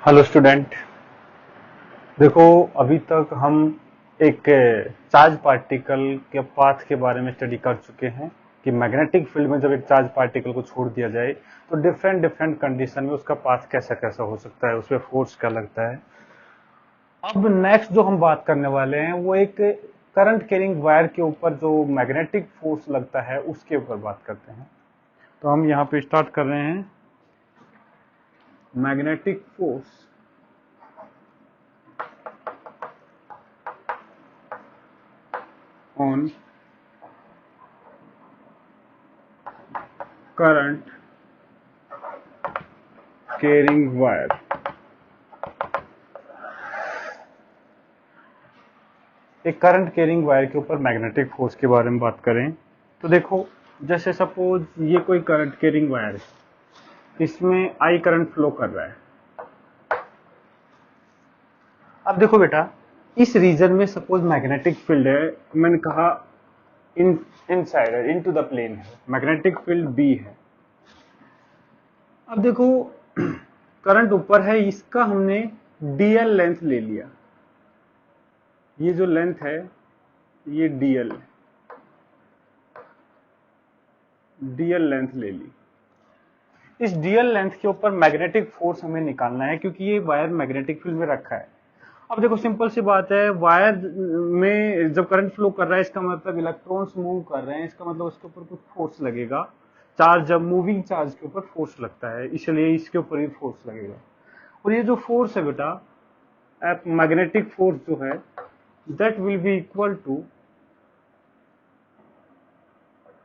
Hello student. देखो, अभी तक हम एक चार्ज पार्टिकल के पाथ के बारे में स्टडी कर चुके हैं कि मैग्नेटिक फील्ड में जब एक चार्ज पार्टिकल को छोड़ दिया जाए तो डिफरेंट डिफरेंट कंडीशन में उसका पाथ कैसा कैसा हो सकता है, उसमें फोर्स क्या लगता है। अब नेक्स्ट जो हम बात करने वाले हैं वो एक करंट कैरिंग वायर के ऊपर जो मैग्नेटिक फोर्स लगता है उसके ऊपर बात करते हैं। तो हम यहाँ पे स्टार्ट कर रहे हैं magnetic force on current carrying wire. एक करंट कैरिंग वायर के ऊपर मैग्नेटिक फोर्स के बारे में बात करें तो देखो, जैसे सपोज ये कोई करंट कैरिंग वायर है, इसमें आई करंट फ्लो कर रहा है। अब देखो बेटा, इस रीजन में सपोज मैग्नेटिक फील्ड है, मैंने कहा इन इनसाइड है, इनटू द प्लेन है, मैग्नेटिक फील्ड बी है। अब देखो करंट ऊपर है, इसका हमने डीएल लेंथ ले लिया। ये जो लेंथ है ये डीएल लेंथ ले ली। इस डीएल लेंथ के ऊपर मैग्नेटिक फोर्स हमें निकालना है क्योंकि ये वायर मैग्नेटिक फील्ड में रखा है। अब देखो सिंपल सी बात है, वायर में जब करंट फ्लो कर रहा है इसका मतलब इलेक्ट्रॉन्स मूव कर रहे हैं, इसका मतलब उसके ऊपर कुछ फोर्स लगेगा। चार्ज जब मूविंग चार्ज के ऊपर फोर्स लगता है, इसलिए इसके ऊपर ही फोर्स लगेगा। और ये जो फोर्स है बेटा, मैग्नेटिक फोर्स जो है, that will be equal to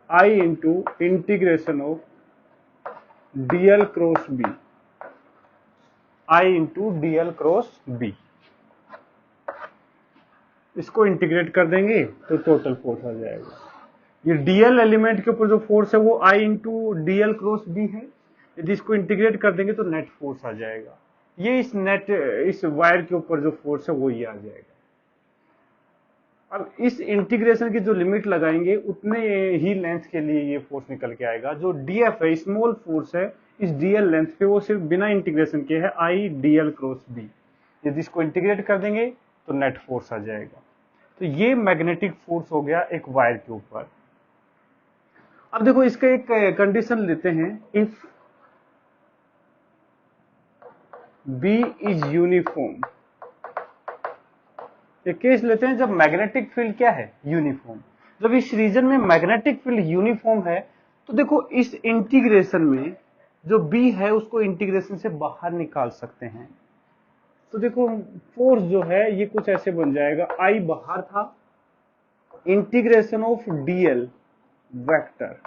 I into integration of DL cross B. I into DL cross B, इसको इंटीग्रेट कर देंगे तो टोटल फोर्स आ जाएगा। ये डीएल एलिमेंट के ऊपर जो फोर्स है वो आई इंटू डीएल क्रॉस बी है। यदि इसको इंटीग्रेट कर देंगे तो नेट फोर्स आ जाएगा। ये इस वायर के ऊपर जो फोर्स है वो ये आ जाएगा। अब इस इंटीग्रेशन की जो लिमिट लगाएंगे उतने ही लेंथ के लिए ये फोर्स निकल के आएगा। जो डीएफ है, स्मॉल फोर्स है इस डीएल लेंथ पे, वो सिर्फ बिना इंटीग्रेशन के है आई डीएल क्रॉस बी। यदि इसको इंटीग्रेट कर देंगे तो नेट फोर्स आ जाएगा। तो ये मैग्नेटिक फोर्स हो गया एक वायर के ऊपर। अब देखो इसका एक कंडीशन लेते हैं, इफ बी इज यूनिफॉर्म। एक केस लेते हैं जब मैग्नेटिक फील्ड क्या है, यूनिफॉर्म। जब इस रीजन में मैग्नेटिक फील्ड यूनिफॉर्म है तो देखो इस इंटीग्रेशन में जो बी है उसको इंटीग्रेशन से बाहर निकाल सकते हैं। तो देखो फोर्स जो है ये कुछ ऐसे बन जाएगा, आई बाहर था, integration of DL vector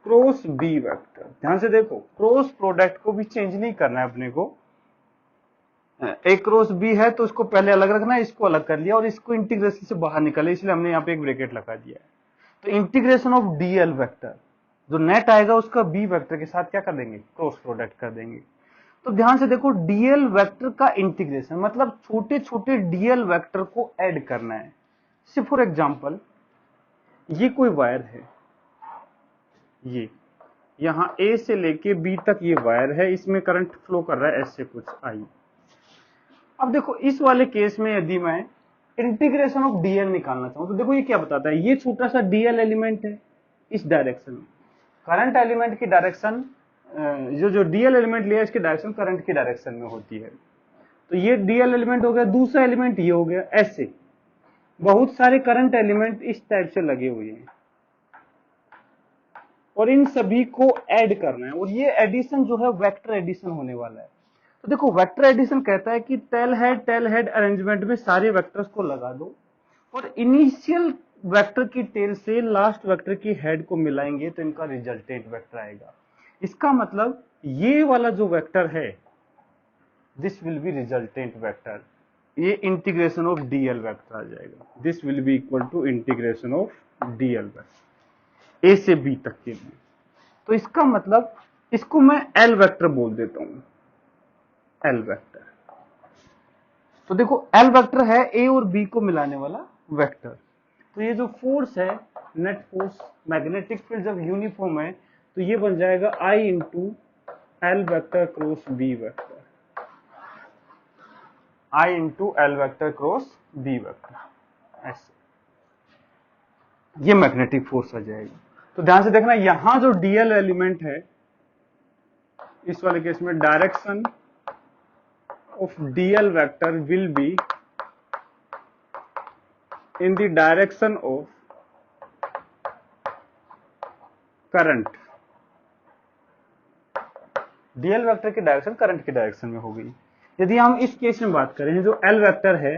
cross B vector. ध्यान से देखो, क्रॉस प्रोडक्ट को भी चेंज नहीं करना है अपने को। ए क्रॉस बी है तो इसको पहले अलग रखना है, इसको अलग कर लिया और इसको इंटीग्रेशन से बाहर निकाले, इसलिए हमने यहाँ पे एक ब्रैकेट लगा दिया है। तो इंटीग्रेशन ऑफ डीएल वेक्टर, जो नेट आएगा उसका बी वेक्टर के साथ क्या कर देंगे, क्रॉस प्रोडक्ट कर देंगे। तो ध्यान से देखो, डीएल वेक्टर का इंटीग्रेशन मतलब छोटे छोटे डीएल वेक्टर को ऐड करना है। से फॉर एग्जाम्पल ये कोई वायर है, ये यहां ए से लेके बी तक ये वायर है, इसमें करंट फ्लो कर रहा है ऐसे कुछ आई। अब देखो इस वाले केस में यदि मैं इंटीग्रेशन ऑफ डीएल निकालना चाहूं तो देखो ये क्या बताता है, ये छोटा सा डीएल एलिमेंट है इस डायरेक्शन में, करंट एलिमेंट की डायरेक्शन, जो डीएल एलिमेंट लिया इसकी डायरेक्शन करंट की डायरेक्शन में होती है। तो ये डीएल एलिमेंट हो गया, दूसरा एलिमेंट ये हो गया। ऐसे बहुत सारे करंट एलिमेंट इस टाइप से लगे हुए हैं और इन सभी को ऐड करना है, और ये एडिशन जो है वेक्टर एडिशन होने वाला है। तो देखो वेक्टर एडिशन कहता है कि टेल हेड अरेंजमेंट में सारे वेक्टर्स को लगा दो और इनिशियल वेक्टर की टेल से लास्ट वेक्टर की हेड को मिलाएंगे तो इनका रिजल्टेंट वेक्टर आएगा। इसका मतलब ये वाला जो वेक्टर है this will be resultant vector, ये इंटीग्रेशन ऑफ डीएल वेक्टर आ जाएगा। This will be equal to integration of DL vector A से बी तक के लिए। तो इसका मतलब इसको मैं एल वेक्टर बोल देता हूं, एल वेक्टर। तो देखो एल वेक्टर है ए और बी को मिलाने वाला वेक्टर। तो ये जो फोर्स है, नेट फोर्स, मैग्नेटिक फील्ड जब यूनिफॉर्म है तो ये बन जाएगा I into L vector cross B vector, I into L vector cross B vector, ऐसे ये मैग्नेटिक फोर्स आ जाएगी। तो ध्यान से देखना, यहां जो डीएल एलिमेंट है इस वाले केस में direction of DL vector will be in the direction of current. DL vector की डायरेक्शन करंट की डायरेक्शन में हो गई। यदि हम इस केस में बात करें जो एल वेक्टर है,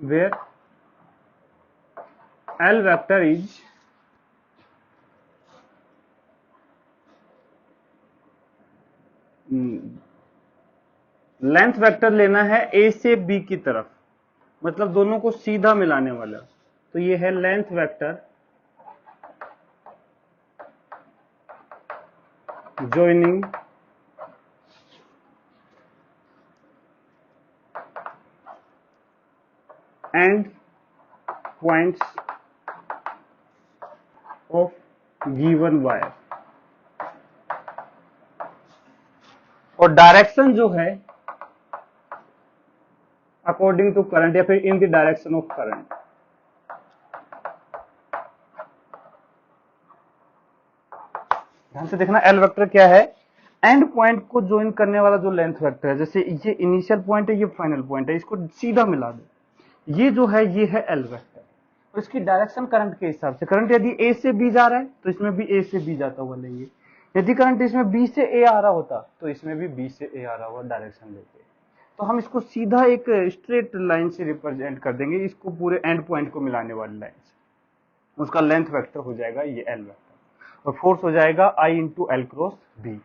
where L vector is length vector लेना है ए से बी की तरफ, मतलब दोनों को सीधा मिलाने वाला। तो ये है length vector joining end points of given wire। और डायरेक्शन जो है अकॉर्डिंग टू करंट या फिर in the direction of current. ध्यान से देखना, एल वेक्टर क्या है, एंड पॉइंट को ज्वाइन करने वाला जो लेंथ वेक्टर है, जैसे ये इनिशियल पॉइंट है, ये फाइनल पॉइंट है, इसको सीधा मिला दो, ये जो है ये है एल वेक्टर। तो इसकी डायरेक्शन करंट के हिसाब से, करंट यदि ए से बी जा रहा है तो इसमें भी ए से बी जाता हुआ लेंगे, यदि करंट इसमें बी से ए आ रहा होता तो इसमें भी बी से ए आ रहा हुआ डायरेक्शन लेते। तो हम इसको सीधा एक स्ट्रेट लाइन से रिप्रेजेंट कर देंगे, इसको पूरे एंड पॉइंट को मिलाने वाली लाइन से, उसका लेंथ वेक्टर हो जाएगा ये एल वेक्टर, और फोर्स हो जाएगा I into L cross B.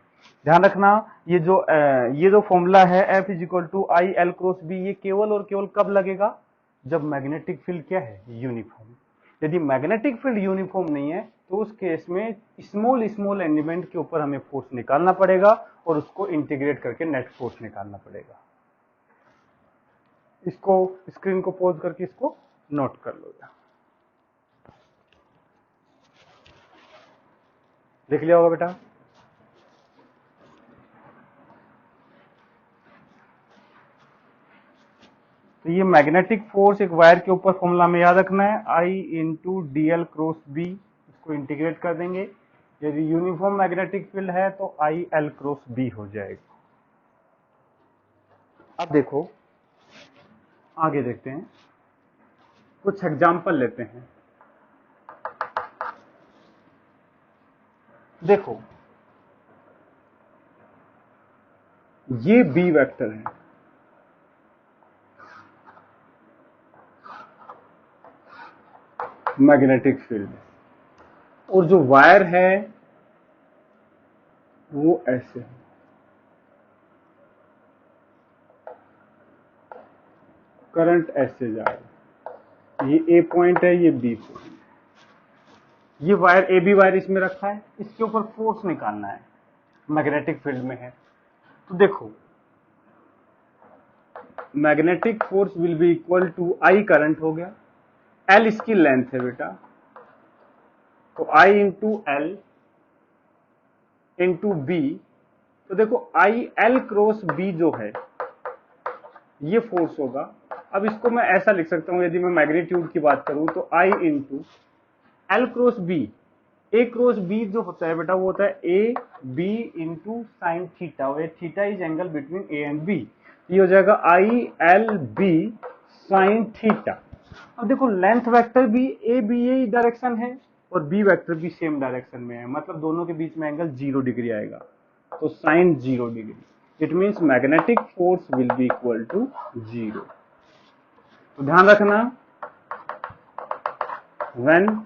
ध्यान रखना, ये जो फॉर्मूला है F is equal to I L cross B, ये केवल और केवल कब लगेगा, जब मैग्नेटिक फील्ड क्या है, यूनिफॉर्म। यदि मैग्नेटिक फील्ड यूनिफॉर्म नहीं है तो उस केस में स्मॉल स्मॉल एलिमेंट के ऊपर हमें फोर्स निकालना पड़ेगा और उसको इंटीग्रेट करके नेट फोर्स निकालना पड़ेगा। इसको स्क्रीन को पॉज करके इसको नोट कर लो, देख लिया होगा बेटा। तो ये मैग्नेटिक फोर्स एक वायर के ऊपर फॉर्मूला में याद रखना है, I into D L cross B, इसको इंटीग्रेट कर देंगे। यदि यूनिफॉर्म मैग्नेटिक फील्ड है तो आई एल क्रॉस बी हो जाएगा। अब देखो आगे देखते हैं, कुछ एग्जाम्पल लेते हैं। देखो ये बी वेक्टर है, मैग्नेटिक फील्ड, और जो वायर है वो ऐसे है, करंट ऐसे जा रहा है, ये ए पॉइंट है, ये बी पॉइंट, ये वायर ए बी वायर इसमें रखा है, इसके ऊपर फोर्स निकालना है, मैग्नेटिक फील्ड में है। तो देखो magnetic force will be equal to I current हो गया, एल इसकी लेंथ है बेटा, तो I into L into B. तो देखो आई एल क्रॉस बी जो है ये फोर्स होगा। अब इसको मैं ऐसा लिख सकता हूं, यदि मैं मैग्नीट्यूड की बात करूं तो I into L cross B, A cross B जो होता है बेटा वो होता है A B into sine theta, where theta is angle between A and B, ये हो जाएगा I L B sine theta. अब देखो लेंथ वेक्टर भी ए बी ए डायरेक्शन है और बी वेक्टर भी सेम डायरेक्शन में है, मतलब दोनों के बीच में एंगल 0 डिग्री आएगा, तो sine 0 degree, it means magnetic force will be equal to 0। तो ध्यान रखना, when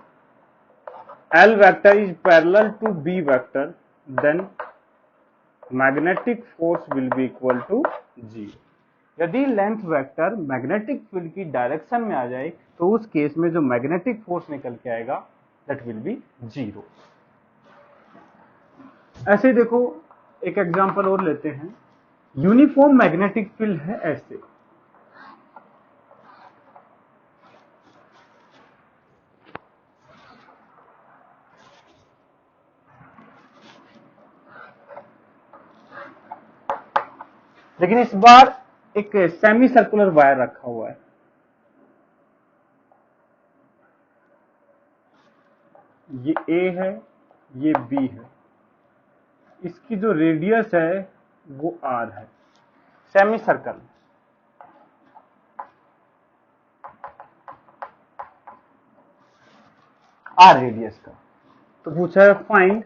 L vector is parallel to B vector, then magnetic force will be equal to 0। यदि लेंथ वेक्टर मैग्नेटिक फील्ड की direction में आ जाए तो उस केस में जो मैग्नेटिक फोर्स निकल के आएगा दैट विल बी 0। ऐसे ही देखो एक एग्जांपल और लेते हैं, यूनिफॉर्म मैग्नेटिक फील्ड है ऐसे, लेकिन इस बार एक सेमी सर्कुलर वायर रखा हुआ है। ये ए है, ये बी है, इसकी जो रेडियस है वो आर है, सेमी सर्कल आर रेडियस का। तो पूछा है find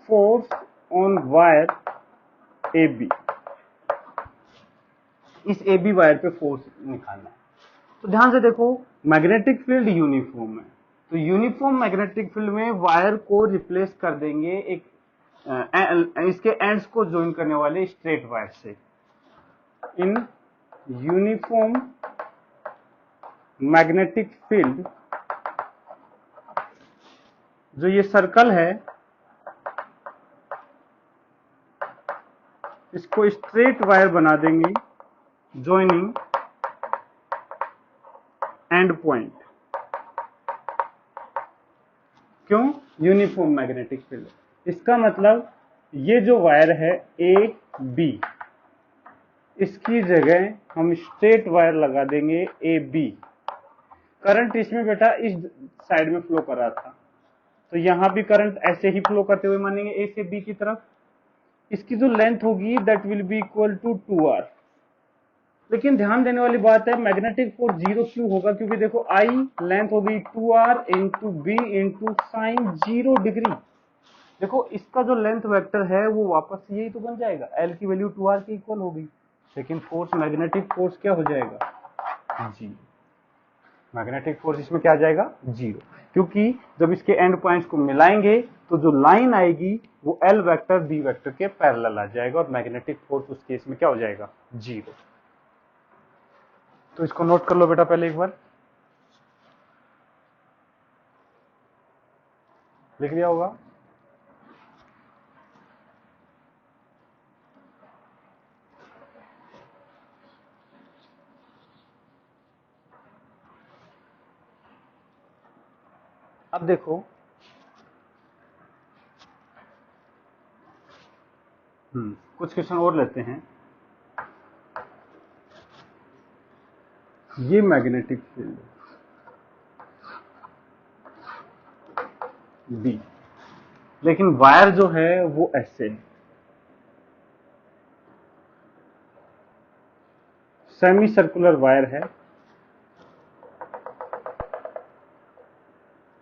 force on wire A B, इस ए बी वायर पे फोर्स निकालना है। तो ध्यान से देखो, मैग्नेटिक फील्ड यूनिफॉर्म है, तो यूनिफॉर्म मैग्नेटिक फील्ड में वायर को रिप्लेस कर देंगे एक इसके एंड्स को ज्वाइन करने वाले स्ट्रेट वायर से। इन यूनिफॉर्म मैग्नेटिक फील्ड जो ये सर्कल है इसको स्ट्रेट वायर बना देंगे ज्वाइनिंग एंड पॉइंट। क्यों? Uniform magnetic field. इसका मतलब ये जो वायर है ए बी, इसकी जगह हम स्ट्रेट वायर लगा देंगे ए बी। करंट इसमें बेटा इस साइड में फ्लो कर रहा था, तो यहां भी करंट ऐसे ही फ्लो करते हुए मानेंगे ए से बी की तरफ। इसकी जो लेंथ होगी that will be equal to 2r। लेकिन ध्यान देने वाली बात है, मैग्नेटिक फोर्स जीरो क्यों होगा? क्योंकि देखो आई लेंथ हो गई 2r into B into sine 0 degree. देखो इसका जो लेंथ वेक्टर है वो वापस यही तो बन जाएगा, एल की वैल्यू 2r की इक्वल होगी, लेकिन फोर्स मैग्नेटिक फोर्स क्या हो जाएगा? जीरो। मैग्नेटिक फोर्स इसमें क्या आ जाएगा? जीरो, क्योंकि जब इसके एंड पॉइंट्स को मिलाएंगे तो जो लाइन आएगी वो एल वेक्टर बी वेक्टर के पैरेलल आ जाएगा और मैग्नेटिक फोर्स उस केस में क्या हो जाएगा? जीरो। तो इसको नोट कर लो बेटा पहले एक बार, लिख लिया होगा। अब देखो, कुछ क्वेश्चन और लेते हैं। ये मैग्नेटिक फील्ड बी, लेकिन वायर जो है वो ऐसे है, सेमी सर्कुलर वायर है,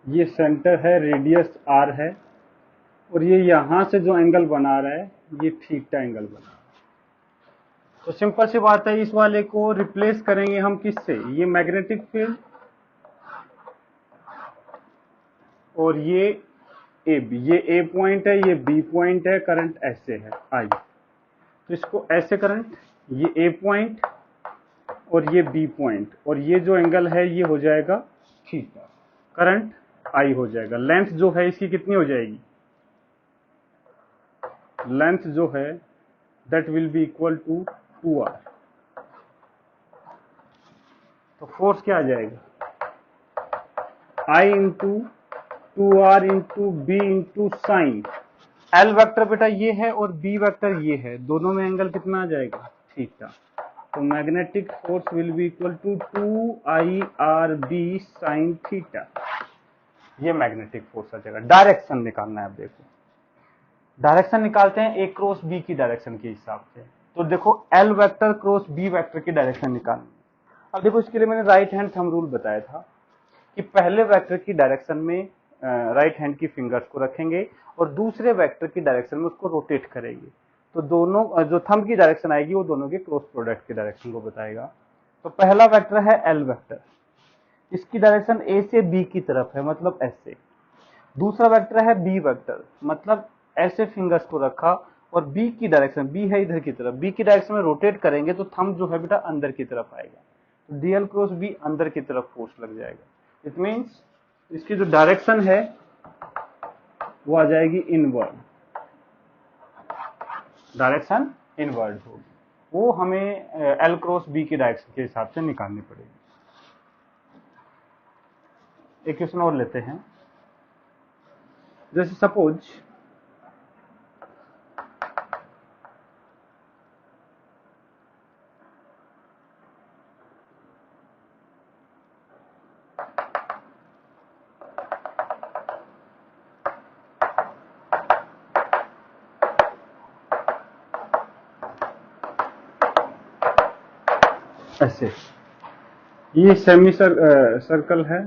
ये सेंटर है, रेडियस आर है, और ये यहां से जो एंगल बना रहा है ये थीटा एंगल बना रहा है। तो सिंपल सी बात है, इस वाले को रिप्लेस करेंगे हम किससे? ये मैग्नेटिक फील्ड और ये ए बी, ये ए पॉइंट है, ये बी पॉइंट है, करंट ऐसे है आई, तो इसको ऐसे करंट, ये ए पॉइंट और ये बी पॉइंट, और ये जो एंगल है ये हो जाएगा थीटा, करंट आई हो जाएगा। लेंथ जो है इसकी कितनी हो जाएगी? लेंथ जो है that will be equal to 2r। तो फोर्स क्या आ जाएगा? I into 2r into B into sine, L vector बेटा ये है और बी वेक्टर ये है, दोनों में एंगल कितना आ जाएगा? थीटा। तो magnetic force will be equal to 2IRB sine theta. ये मैग्नेटिक फोर्स आ जाएगा। डायरेक्शन निकालना है। अब देखो, डायरेक्शन निकालते हैं ए क्रॉस बी की डायरेक्शन के हिसाब से। तो देखो L vector cross B vector की डायरेक्शन निकालनी। अब देखो इसके लिए मैंने राइट हैंड थंब रूल बताया था कि पहले वेक्टर की डायरेक्शन में राइट हैंड की फिंगर्स को रखेंगे और दूसरे वेक्टर की डायरेक्शन में उसको रोटेट करेंगे, तो दोनों जो थंब की डायरेक्शन आएगी वो दोनों के क्रॉस प्रोडक्ट की डायरेक्शन को बताएगा। तो पहला वेक्टर है एल वेक्टर, इसकी डायरेक्शन ए से बी की तरफ है, मतलब ऐसे। दूसरा वेक्टर है बी वेक्टर, मतलब ऐसे फिंगर्स को रखा और बी की डायरेक्शन, बी है इधर की तरफ, बी की डायरेक्शन में रोटेट करेंगे तो थंब जो है बेटा अंदर की तरफ आएगा, तो डीएल क्रॉस बी अंदर की तरफ फोर्स लग जाएगा। इट मीन्स इसकी जो डायरेक्शन है वो आ जाएगी इनवर्ड, डायरेक्शन इनवर्ड होगी, वो हमें एल क्रॉस बी की डायरेक्शन के हिसाब से निकालनी पड़ेगी। एक क्वेश्चन और लेते हैं। जैसे सपोज ऐसे ये सेमी सर्कल है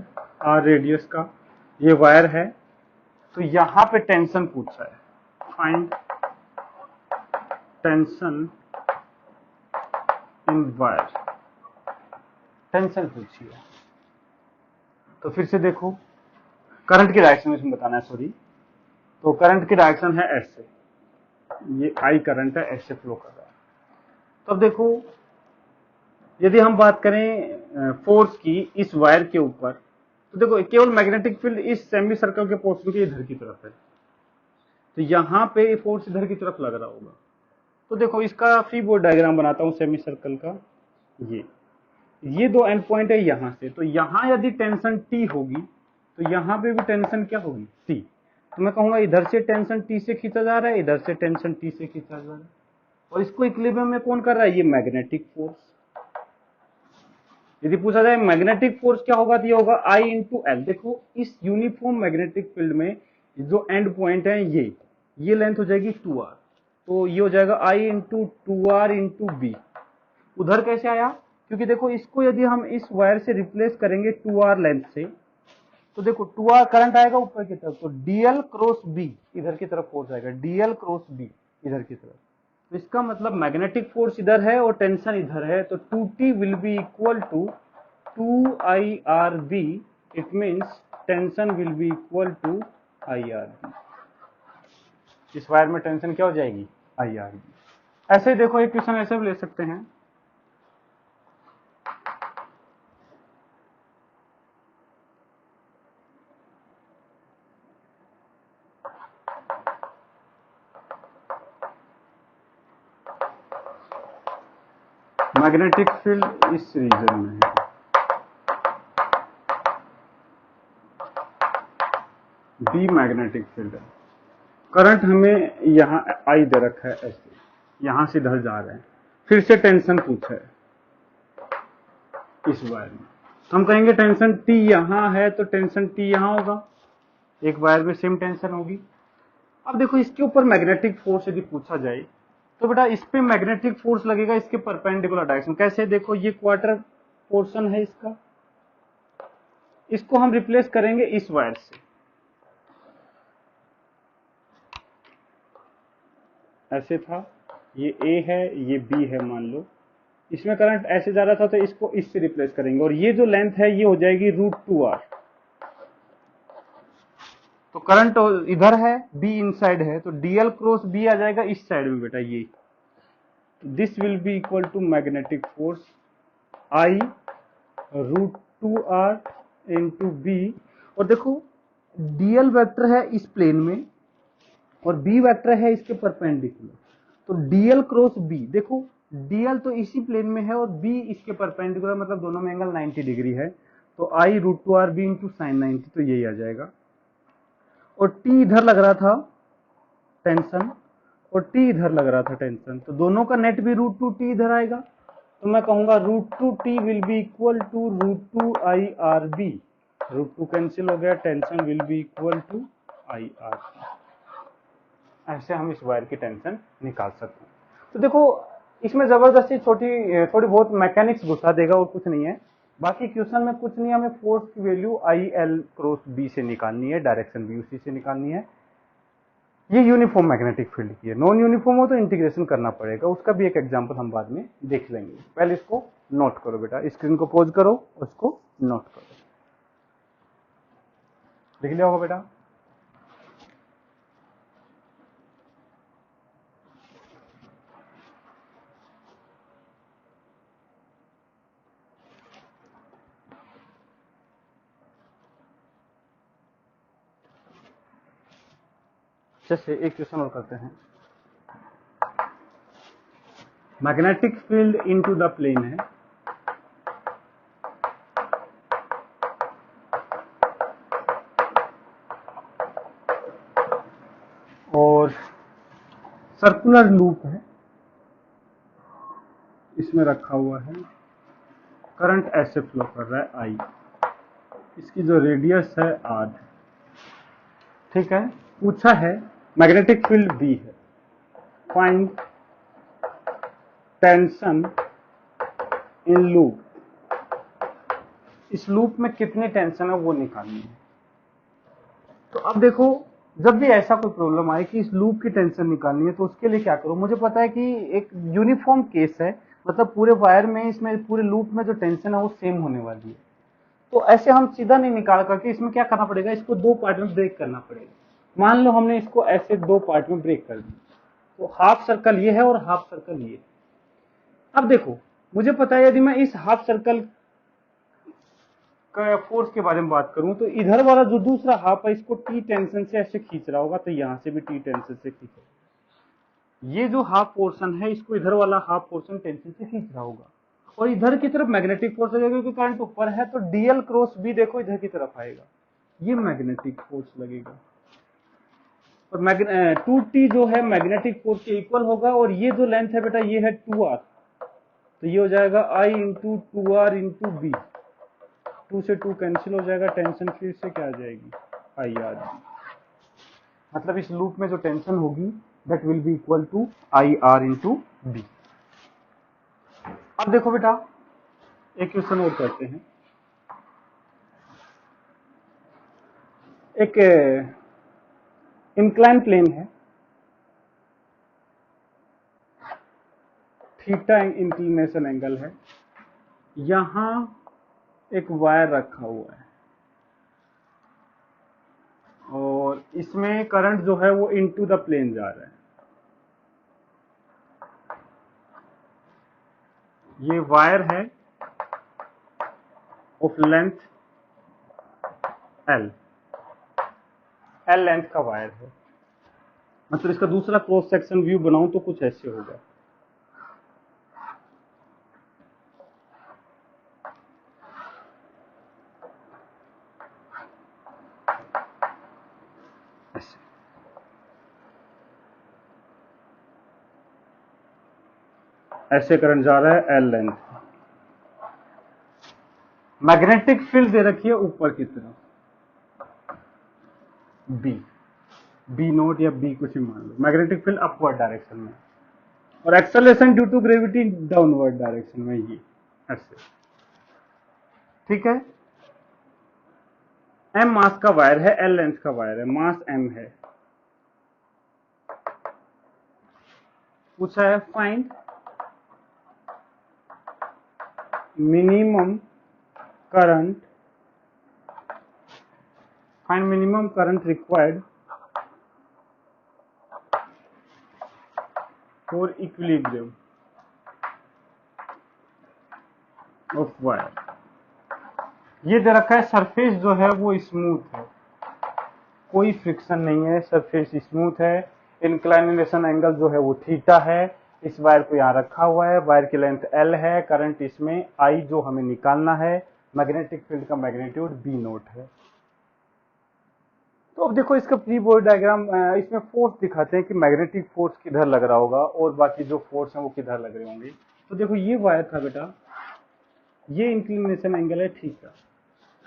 आर रेडियस का, ये वायर है, तो यहां पे टेंशन पूछा है, find tension in wire, tension पूछी है। तो फिर से देखो, करंट की डायरेक्शन में बताना है, सॉरी, तो करंट की डायरेक्शन है ऐसे, ये आई करंट है, ऐसे फ्लो कर रहा है। तो अब देखो, यदि हम बात करें फोर्स की इस वायर के ऊपर, तो देखो केवल मैग्नेटिक फील्ड इस सेमी सर्कल के पोर्शन के इधर की तरफ है, तो यहां पे फोर्स इधर की तरफ लग रहा होगा। तो देखो इसका फ्री बॉडी डायग्राम बनाता हूं सेमी सर्कल का, ये दो एंड पॉइंट है यहां से, तो यहां यदि टेंशन टी होगी तो यहां पे भी टेंशन क्या होगी, टी। तो मैं कहूंगा इधर से टेंशन टी से खींचा जा रहा है, इधर से टेंशन टी से खींचा जा रहा है, और इसको इक्विलिब्रियम में कौन कर रहा है, ये मैग्नेटिक फोर्स। यदि पूछा जाए मैग्नेटिक फोर्स क्या होगा, तो ये होगा I इंटू एल। देखो इस यूनिफॉर्म मैग्नेटिक फील्ड में जो एंड पॉइंट है ये लेंथ हो जाएगी 2r, तो ये हो जाएगा I into 2r into B. उधर कैसे आया, क्योंकि देखो इसको यदि हम इस वायर से रिप्लेस करेंगे 2r लेंथ से, तो देखो 2r करंट आएगा ऊपर की तरफ, तो dl क्रॉस b इधर की तरफ फोर्स आएगा, dl क्रॉस b इधर की तरफ। तो इसका मतलब मैग्नेटिक फोर्स इधर है और टेंशन इधर है, तो 2t will be equal to 2IRB। It means tension will be equal to IRB। इस वायर में टेंशन क्या हो जाएगी, IRB। ऐसे देखो एक क्वेश्चन ऐसे भी ले सकते हैं, मैग्नेटिक फील्ड इस रीजन में है, डी मैग्नेटिक फील्ड है, करंट हमें यहां आई दे रखा है ऐसे, यहां से इधर जा रहे हैं, फिर से टेंशन पूछा है इस वायर में, तो हम कहेंगे टेंशन टी यहां है, तो टेंशन टी यहां होगा, एक वायर में सेम टेंशन होगी। अब देखो इसके ऊपर मैग्नेटिक फोर्स यदि पूछा जाए, तो बेटा इस पे मैग्नेटिक फोर्स लगेगा इसके परपेंडिकुलर डायरेक्शन। कैसे, देखो ये क्वार्टर पोर्शन है इसका, इसको हम रिप्लेस करेंगे इस वायर से, ऐसे था, ये ए है ये बी है मान लो, इसमें करंट ऐसे जा रहा था, तो इसको इससे रिप्लेस करेंगे, और ये जो लेंथ है ये हो जाएगी √2r। तो करंट इधर है, बी इनसाइड है, तो dl क्रॉस बी आ जाएगा इस साइड में बेटा, ये this will be equal to magnetic force I √2r into B. और देखो dl वेक्टर है इस प्लेन में और b वेक्टर है इसके परपेंडिकुलर, तो dl क्रॉस b, देखो dl तो इसी प्लेन में है और b इसके परपेंडिकुलर, मतलब दोनों में एंगल 90 डिग्री है, तो I √2rb इंटू साइन 90, तो यही आ जाएगा। और t इधर लग रहा था टेंशन और t इधर लग रहा था टेंशन, तो दोनों का नेट भी √2t इधर आएगा, तो मैं कहूंगा √2t will be equal to √2IRB। √2 cancel हो गया, tension will be equal to IRB। ऐसे हम इस वायर की टेंशन निकाल सकते हैं। तो देखो इसमें जबरदस्ती थोड़ी बहुत मैकेनिक्स घुसा देगा और कुछ नहीं है, बाकी क्वेश्चन में कुछ नहीं, हमें फोर्स की वैल्यू IL क्रॉस B से निकालनी है, डायरेक्शन भी उसी से निकालनी है। ये यूनिफॉर्म मैग्नेटिक फील्ड की है, नॉन यूनिफॉर्म हो तो इंटीग्रेशन करना पड़ेगा, उसका भी एक एग्जांपल हम बाद में देख लेंगे। पहले इसको नोट करो बेटा, स्क्रीन को पॉज करो, उसको नोट करो, लिख लिया होगा बेटा। जैसे एक क्वेश्चन और करते हैं, magnetic field into the plane है, और सर्कुलर लूप है, इसमें रखा हुआ है, करंट ऐसे फ्लो कर रहा है I, इसकी जो रेडियस है R है, ठीक है। पूछा है मैग्नेटिक फील्ड B है, फाइंड टेंशन इन लूप, इस लूप में कितनी टेंशन है वो निकालनी है। तो अब देखो, जब भी ऐसा कोई प्रॉब्लम आए कि इस लूप की टेंशन निकालनी है, तो उसके लिए क्या करो, मुझे पता है कि एक यूनिफॉर्म केस है, मतलब पूरे वायर में, इसमें पूरे लूप में जो टेंशन है वो सेम होने वाली है। तो ऐसे हम सीधा नहीं निकाल करके इसमें क्या करना पड़ेगा, इसको दो पार्ट में ब्रेक करना पड़ेगा। मान लो हमने इसको ऐसे दो पार्ट में ब्रेक कर दिया, तो हाफ सर्कल ये है और हाफ सर्कल ये। अब देखो, मुझे पता है यदि मैं इस हाफ सर्कल का फोर्स के बारे में बात करूं, तो इधर वाला जो दूसरा हाफ है इसको टी टेंशन से ऐसे खींच रहा होगा, तो यहां से भी टी टेंशन से खींच, ये जो हाफ पोर्शन है इसको इधर वाला हाफ पोर्शन टेंशन से खींच रहा होगा, और इधर की तरफ मैग्नेटिक फोर्स लगेगा क्योंकि करंट ऊपर है, तो डीएल क्रॉस बी देखो इधर की तरफ आएगा, ये मैग्नेटिक फोर्स लगेगा। और 2t जो है मैग्नेटिक फोर्स के इक्वल होगा, और ये जो लेंथ है बेटा ये है 2r, तो ये हो जाएगा I into 2r into B, 2 से 2 कैंसिल हो जाएगा, टेंशन फिर से क्या आ जाएगी IR, मतलब इस लूप में जो टेंशन होगी that will be equal to IR into B. अब देखो बेटा, एक क्वेश्चन और करते हैं। एक इंक्लाइन प्लेन है, थीटा इंक्लिनेशन एंगल है, यहां एक वायर रखा हुआ है, और इसमें करंट जो है वो इनटू द प्लेन जा रहा है। ये वायर है ऑफ लेंथ L लेंथ का वायर है, मतलब इसका दूसरा क्रॉस सेक्शन व्यू बनाऊं तो कुछ ऐसे होगा। ऐसे करंट जा रहा है L लेंथ, मैग्नेटिक फील्ड दे रखी है ऊपर की तरफ बी नोट या बी कुछ ही मान लो, मैग्नेटिक फील्ड अपवर्ड डायरेक्शन में, और acceleration due to gravity downward direction में, ये ऐसे, ठीक है। m मास का वायर है, L लेंथ का वायर है, मास m है, पूछा है find minimum current, find minimum current required for equilibrium of wire. ये दे रखा है सरफेस जो है वो स्मूथ है, कोई फ्रिक्शन नहीं है, सरफेस स्मूथ है, इंक्लाइनेशन एंगल जो है वो थीटा है, इस वायर को यहाँ रखा हुआ है, वायर की लेंथ L है, करंट इसमें I जो हमें निकालना है, मैग्नेटिक फील्ड का मैग्नीट्यूड B नोट है। तो अब देखो इसका प्री बॉडी डायग्राम, इसमें फोर्स दिखाते हैं कि मैग्नेटिक फोर्स किधर लग रहा होगा और बाकी जो फोर्स है वो किधर लग रहे होंगे। तो देखो ये वायर था बेटा, ये इंक्लिनेशन एंगल है थीटा,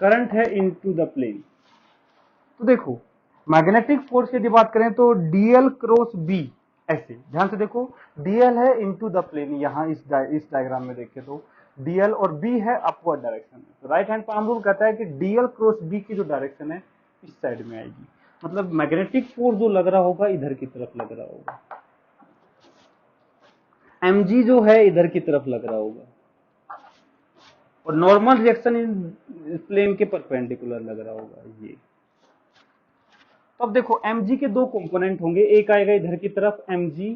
करंट है इनटू द प्लेन। तो देखो मैग्नेटिक फोर्स की यदि बात करें तो डीएल क्रॉस बी, ऐसे ध्यान से देखो, डीएल है इनटू द प्लेन, यहां इस डायग्राम में देखें तो डीएल और बी है अपवर्ड डायरेक्शन में, तो राइट हैंड पाम रूल कहता है कि डीएल क्रॉस बी की जो डायरेक्शन है इस साइड में आएगी, मतलब मैग्नेटिक फोर्स जो लग रहा होगा इधर की तरफ लग रहा होगा, mg जो है इधर की तरफ लग रहा होगा, और नॉर्मल रिएक्शन इन प्लेन के परपेंडिकुलर लग रहा होगा ये। तो अब देखो mg के दो कंपोनेंट होंगे, एक आएगा इधर की तरफ mg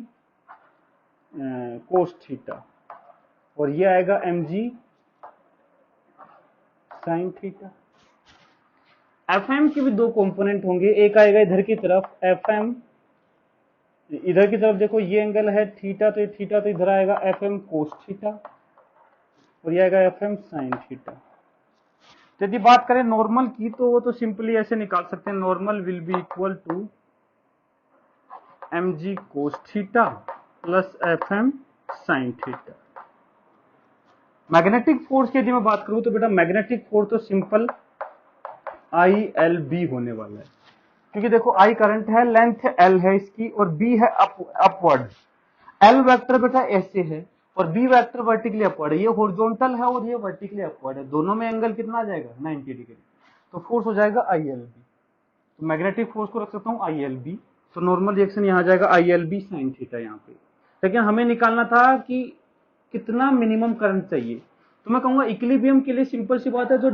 कोस थीटा, और ये आएगा mg साइन थीटा। fm के भी दो कंपोनेंट होंगे, एक आएगा इधर की तरफ fm, इधर की तरफ देखो ये एंगल है थीटा, तो थीटा तो इधर आएगा fm कोस थीटा, और ये आएगा fm साइन थीटा। तो यदि बात करें नॉर्मल की तो वो तो सिंपली ऐसे निकाल सकते हैं, normal will be equal to mg cos theta plus fm sine theta. Magnetic force की यदि मैं बात करूं तो बेटा मैग्नेटिक फोर्स तो सिंपल ILB होने वाला है, क्योंकि देखो I करंट है, लेंथ L है इसकी, और B है अपवर्ड। L वेक्टर बेटा ऐसे है, और बी वेक्टर वर्टिकली अपवर्ड है, ये हॉरिजॉन्टल है और ये वर्टिकली अपवर्ड है, दोनों में एंगल कितना आ जाएगा 90 डिग्री। तो फोर्स हो जाएगा ILB, तो मैग्नेटिक फोर्स को रख सकता हूँ ILB, तो नॉर्मल रिएक्शन यहाँ आ जाएगा ILB sin थीटा यहाँ पे। लेकिन हमें निकालना था कि कितना मिनिमम करंट चाहिए, तो मैं कहूंगा इक्विलिब्रियम के लिए सिंपल सी बात है, जो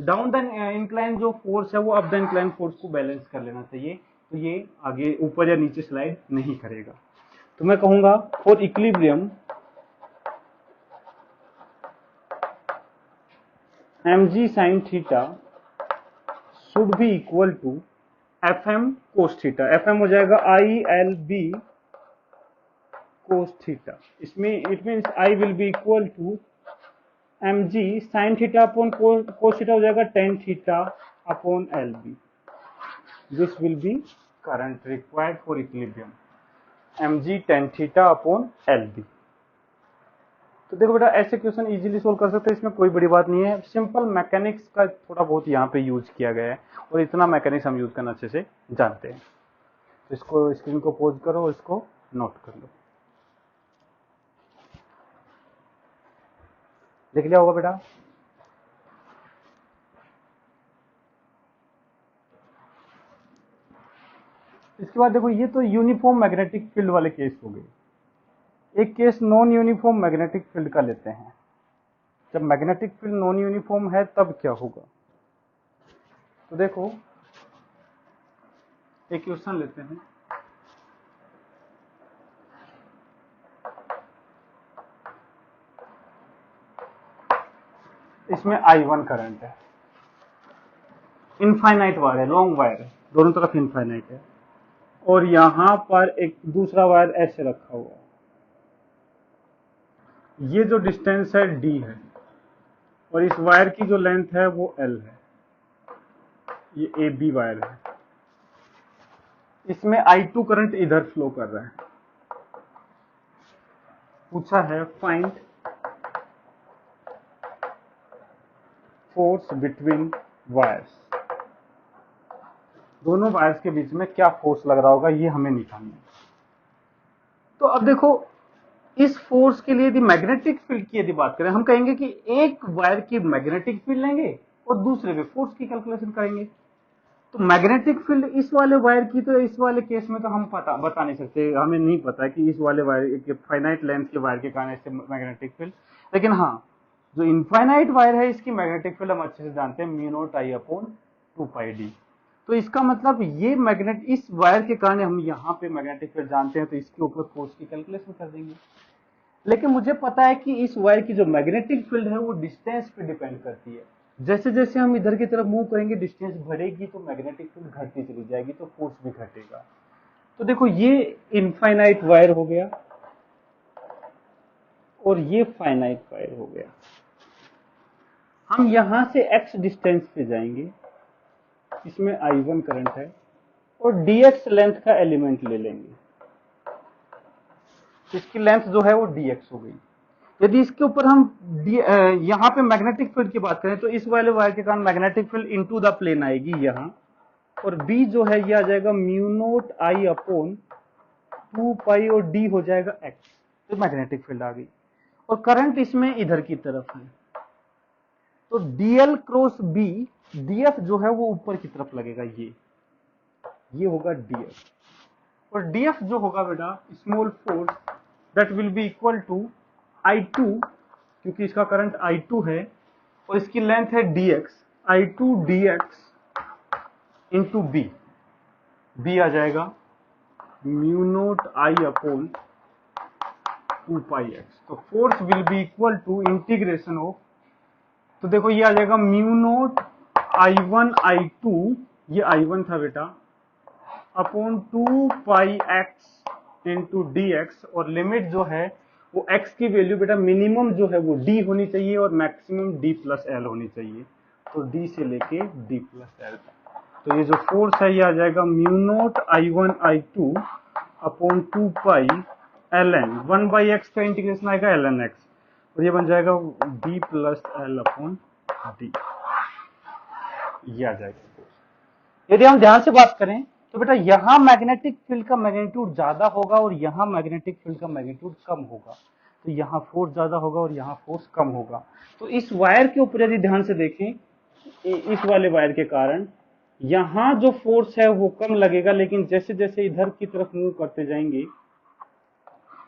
डाउन द इंक्लाइन जो फोर्स है वो अप द इंक्लाइन फोर्स को बैलेंस कर लेना चाहिए, तो ये आगे ऊपर या नीचे स्लाइड नहीं करेगा। तो मैं कहूंगा for equilibrium mg sin theta should be equal to fm cos theta, fm हो जाएगा ILB cos थीटा, इसमें it means I will be equal to mg sin theta upon cos theta हो जाएगा tan theta upon LB, this will be current required for equilibrium, mg tan theta upon LB। तो देखो बेटा ऐसे question easily solve कर सकते हैं, इसमें कोई बड़ी बात नहीं है, सिंपल मैकेनिक्स का थोड़ा बहुत यहाँ पे यूज किया गया है और इतना मैकेनिक्स हम यूज करना अच्छे से जानते हैं। तो इसको स्क्रीन को पॉज करो और इसको नोट कर लो। लिख लिया होगा बेटा? इसके बाद देखो ये तो यूनिफॉर्म मैग्नेटिक फील्ड वाले केस हो गए, एक case non uniform magnetic field का लेते हैं। जब मैग्नेटिक फील्ड नॉन यूनिफॉर्म है तब क्या होगा, तो देखो एक क्वेश्चन लेते हैं, इसमें I1 करंट है, इनफाइनाइट वायर है, लॉन्ग वायर है, दोनों तरफ इनफाइनाइट है, और यहां पर एक दूसरा वायर ऐसे रखा हुआ है, ये जो डिस्टेंस है D है और इस वायर की जो लेंथ है वो L है, ये AB वायर है, इसमें I2 करंट इधर फ्लो कर रहा है। पूछा है फाइंड फोर्स बिटवीन वायर्स, दोनों वायर्स के बीच में क्या फोर्स लग रहा होगा ये हमें निकालना है। तो अब देखो इस फोर्स के लिए यदि मैग्नेटिक फील्ड की यदि बात करें, हम कहेंगे कि एक वायर की मैग्नेटिक फील्ड लेंगे और दूसरे पे फोर्स की कैलकुलेशन करेंगे। तो मैग्नेटिक फील्ड इस वाले वायर की, तो इस वाले केस में तो हम बता नहीं सकते, हमें नहीं पता कि इस वाले वायर के फाइनाइट लेंथ के वायर के कारण इससे मैग्नेटिक फील्ड, लेकिन हाँ जो इनफाइनाइट वायर है इसकी मैग्नेटिक फील्ड हम अच्छे से जानते हैं, mu naught I upon 2πd। तो इसका मतलब ये मैग्नेट इस वायर के कारण हम यहाँ पे मैग्नेटिक फील्ड जानते हैं, तो इसके ऊपर फोर्स की कैलकुलेशन कर देंगे। लेकिन मुझे पता है कि इस वायर की जो मैग्नेटिक फील्ड है वो डिस्टेंस पे डिपेंड करती है, जैसे जैसे हम इधर की तरफ मूव करेंगे डिस्टेंस बढ़ेगी तो मैग्नेटिक फील्ड घटती चली जाएगी, तो फोर्स भी घटेगा। तो देखो ये इनफाइनाइट वायर हो गया और ये फाइनाइट वायर हो गया, हम यहां से x डिस्टेंस पे जाएंगे, इसमें I1 करंट है और dx लेंथ का एलिमेंट ले लेंगे, इसकी लेंथ जो है वो dx हो गई। यदि इसके ऊपर हम यहाँ पे मैग्नेटिक फील्ड की बात करें तो इस वाले वायर के कारण magnetic field into the plane आएगी यहाँ, और b जो है ये आ जाएगा म्यू नॉट I अपॉन 2π और d हो जाएगा x, तो मैग्नेटिक फील्ड आ गई। और करंट इसमें इधर की तरफ है, तो dl क्रॉस b, df जो है वो ऊपर की तरफ लगेगा, ये होगा df, और df जो होगा बेटा small force that will be equal to I2, क्योंकि इसका करंट I2 है और इसकी लेंथ है dx, I2 dx into b आ जाएगा mu naught I upon 2πx। तो force will be equal to integration of, तो देखो ये आ जाएगा म्यू नॉट I1 I2, ये I1 था बेटा, अपॉन 2πx इंटू dx, और लिमिट जो है वो x की वैल्यू बेटा मिनिमम जो है वो d होनी चाहिए और मैक्सिमम d प्लस एल होनी चाहिए, तो d से लेके d प्लस एल। तो ये जो फोर्स है ये आ जाएगा mu naught I1 I2 upon 2π ln 1/x का इंटीग्रेशन आएगा ln x, और ये बन जाएगा d plus L upon d, ये आ जाएगा। यदि हम ध्यान से बात करें तो बेटा यहां मैग्नेटिक फील्ड का मैग्नीट्यूड ज्यादा होगा और यहां मैग्नेटिक फील्ड का मैग्नीट्यूड कम होगा, तो यहाँ फोर्स ज्यादा होगा और यहाँ फोर्स कम होगा। तो इस वायर के ऊपर यदि ध्यान से देखें, इस वाले वायर के कारण यहाँ जो फोर्स है वो कम लगेगा, लेकिन जैसे जैसे इधर की तरफ मूव करते जाएंगे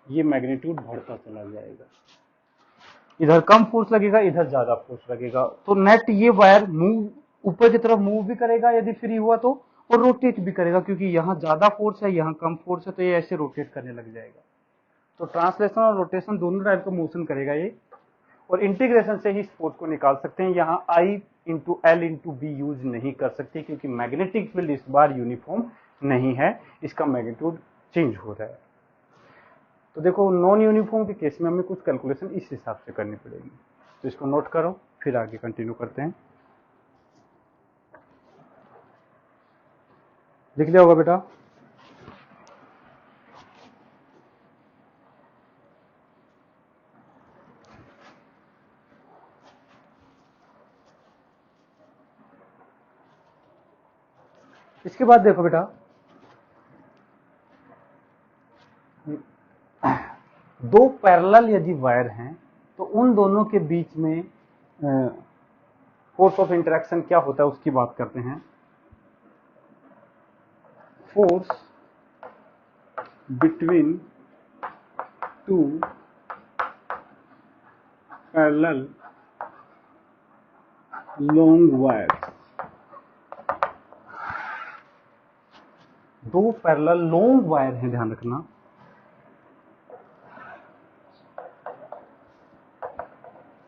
ये मैग्नीट्यूड बढ़ता चला जाएगा। इधर कम फोर्स लगेगा, इधर ज्यादा फोर्स लगेगा। तो नेट ये वायर मूव ऊपर की तरफ मूव भी करेगा यदि फ्री हुआ तो, और रोटेट भी करेगा, क्योंकि यहाँ ज्यादा फोर्स है यहाँ कम फोर्स है, तो ये ऐसे रोटेट करने लग जाएगा। तो ट्रांसलेशन और रोटेशन दोनों टाइप का मोशन करेगा ये, और इंटीग्रेशन से ही इस फोर्स को निकाल सकते हैं। यहाँ I into L into B use नहीं कर सकते, क्योंकि मैग्नेटिक फील्ड इस बार यूनिफॉर्म नहीं है, इसका मैग्नीट्यूड चेंज हो रहा है। तो देखो नॉन यूनिफॉर्म के केस में हमें कुछ कैलकुलेशन इस हिसाब से करनी पड़ेगी, तो इसको नोट करो, फिर आगे कंटिन्यू करते हैं। लिख लिया होगा बेटा? इसके बाद देखो बेटा, दो पैरेलल यदि वायर हैं तो उन दोनों के बीच में फोर्स ऑफ इंटरेक्शन क्या होता है उसकी बात करते हैं। Force between two parallel long wires, दो पैरेलल लॉन्ग वायर हैं, ध्यान रखना।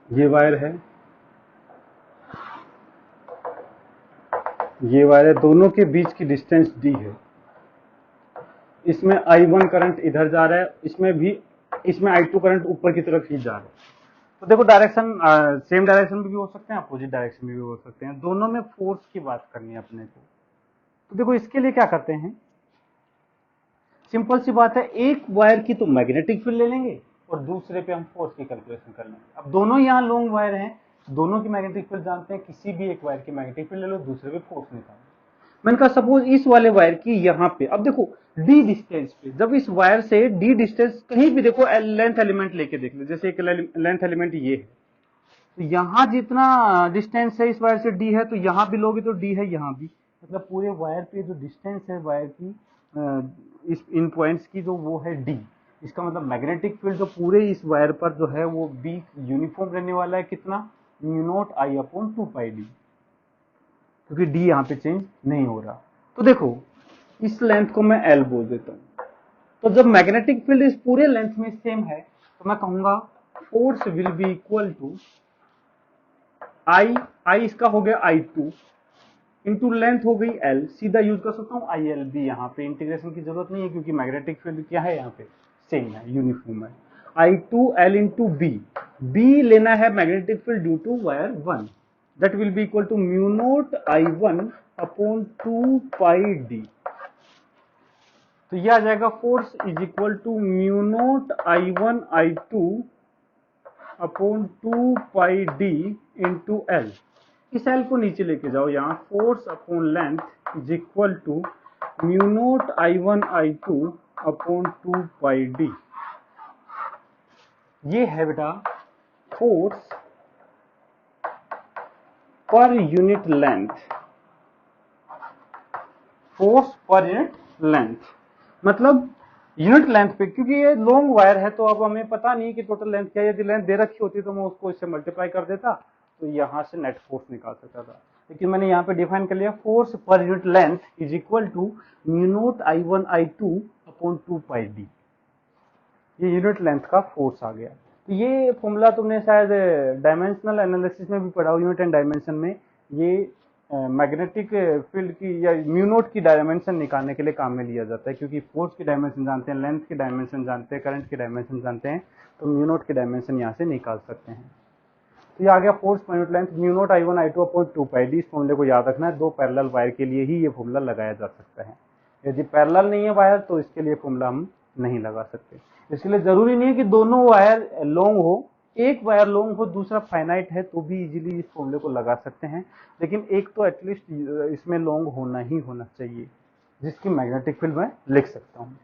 ये वायर है, ये वायर है, दोनों के बीच की डिस्टेंस d है। इसमें I1 करंट इधर जा रहा है, इसमें I2 करंट ऊपर की तरफ ही जा रहा है। तो देखो डायरेक्शन सेम डायरेक्शन में भी हो सकते हैं, अपोजिट डायरेक्शन में भी हो सकते हैं, दोनों में फोर्स की बात करनी है अपने को। तो देखो इसके लिए क्या करते हैं, सिंपल सी बात है, एक वायर की तो मैग्नेटिक फील्ड ले लेंगे और दूसरे पे हम फोर्स की कैलकुलेशन कर लेंगे। अब दोनों यहाँ लॉन्ग वायर हैं, दोनों की मैग्नेटिक फील्ड जानते हैं, किसी भी एक वायर की मैग्नेटिक फील्ड ले लो, दूसरे पे फोर्स निकालो। मैंने कहा सपोज इस वाले वायर की यहाँ पे, अब देखो डी डिस्टेंस पे, जब इस वायर से डी डिस्टेंस कहीं भी देखो लेंथ एलिमेंट लेके देख लो, जैसे एक लेंथ एलिमेंट ये है, तो यहाँ जितना डिस्टेंस है इस वायर से डी है, तो यहाँ भी लोगे तो डी है, यहाँ भी, मतलब पूरे वायर पे जो डिस्टेंस है वायर की इस इन पॉइंट्स की, जो वो है डी। इसका मतलब मैग्नेटिक फील्ड जो पूरे इस वायर पर जो है वो बी यूनिफॉर्म रहने वाला है, कितना, म्यू नॉट आई अपॉन 2 पाई डी, क्योंकि डी यहाँ पे चेंज नहीं हो रहा। तो देखो इस लेंथ को मैं एल बोल देता हूँ। तो जब मैग्नेटिक फील्ड इस पूरे लेंथ में सेम है, तो मैं कहूंगा force will be equal to I इसका हो गया I2 इंटू लेंथ हो गई L, सीधा यूज कर सकता हूँ ILB। यहाँ पे इंटीग्रेशन की जरूरत नहीं है, क्योंकि मैग्नेटिक फील्ड क्या है, यहाँ पे सेम है, यूनिफॉर्म है। I2L इंटू बी लेना है magnetic field due to wire 1, that will be equal to mu naught I1 upon 2 pi D. तो यह आ जाएगा force is equal to mu naught I1 I2 upon 2 pi D into L. इस L को नीचे लेके जाओ, यहाँ force upon length is equal to mu naught I1 I2 upon 2 pi D. ये है बेटा force per unit length, force per unit length, मतलब यूनिट लेंथ पे, क्योंकि ये लॉन्ग वायर है तो अब हमें पता नहीं कि टोटल लेंथ क्या है। यदि लेंथ दे रखी होती तो मैं उसको इससे मल्टीप्लाई कर देता, तो यहां से नेट फोर्स निकाल सकता था, लेकिन मैंने यहाँ पे डिफाइन कर लिया, force per unit length is equal to mu naught I1 I2 upon 2 pi D. ये यूनिट लेंथ का फोर्स आ गया। तो ये फॉर्मूला तुमने शायद डायमेंशनल एनालिसिस में भी पढ़ा हो, यूनिट एंड डायमेंशन में। ये मैग्नेटिक फील्ड की या म्यू नॉट की डायमेंशन निकालने के लिए काम में लिया जाता है, क्योंकि फोर्स की डायमेंशन जानते हैं, लेंथ की डायमेंशन जानते हैं, करंट की डायमेंशन जानते हैं, तो म्यू नॉट की डायमेंशन यहाँ से निकाल सकते हैं। तो ये आ गया force per unit length mu naught I1 I2 upon 2 pi D. इस फॉर्मूले को याद रखना है, दो पैरेलल वायर के लिए ही ये फॉर्मूला लगाया जा सकता है। यदि पैरेलल नहीं है वायर तो इसके लिए फॉर्मूला हम नहीं लगा सकते। इसलिए जरूरी नहीं है कि दोनों वायर लॉन्ग हो, एक वायर लॉन्ग हो दूसरा फाइनाइट है तो भी इजीली इस फॉर्मूले को लगा सकते हैं, लेकिन एक तो एटलीस्ट इसमें लॉन्ग होना ही होना चाहिए, जिसकी मैग्नेटिक फील्ड मैं लिख सकता हूँ।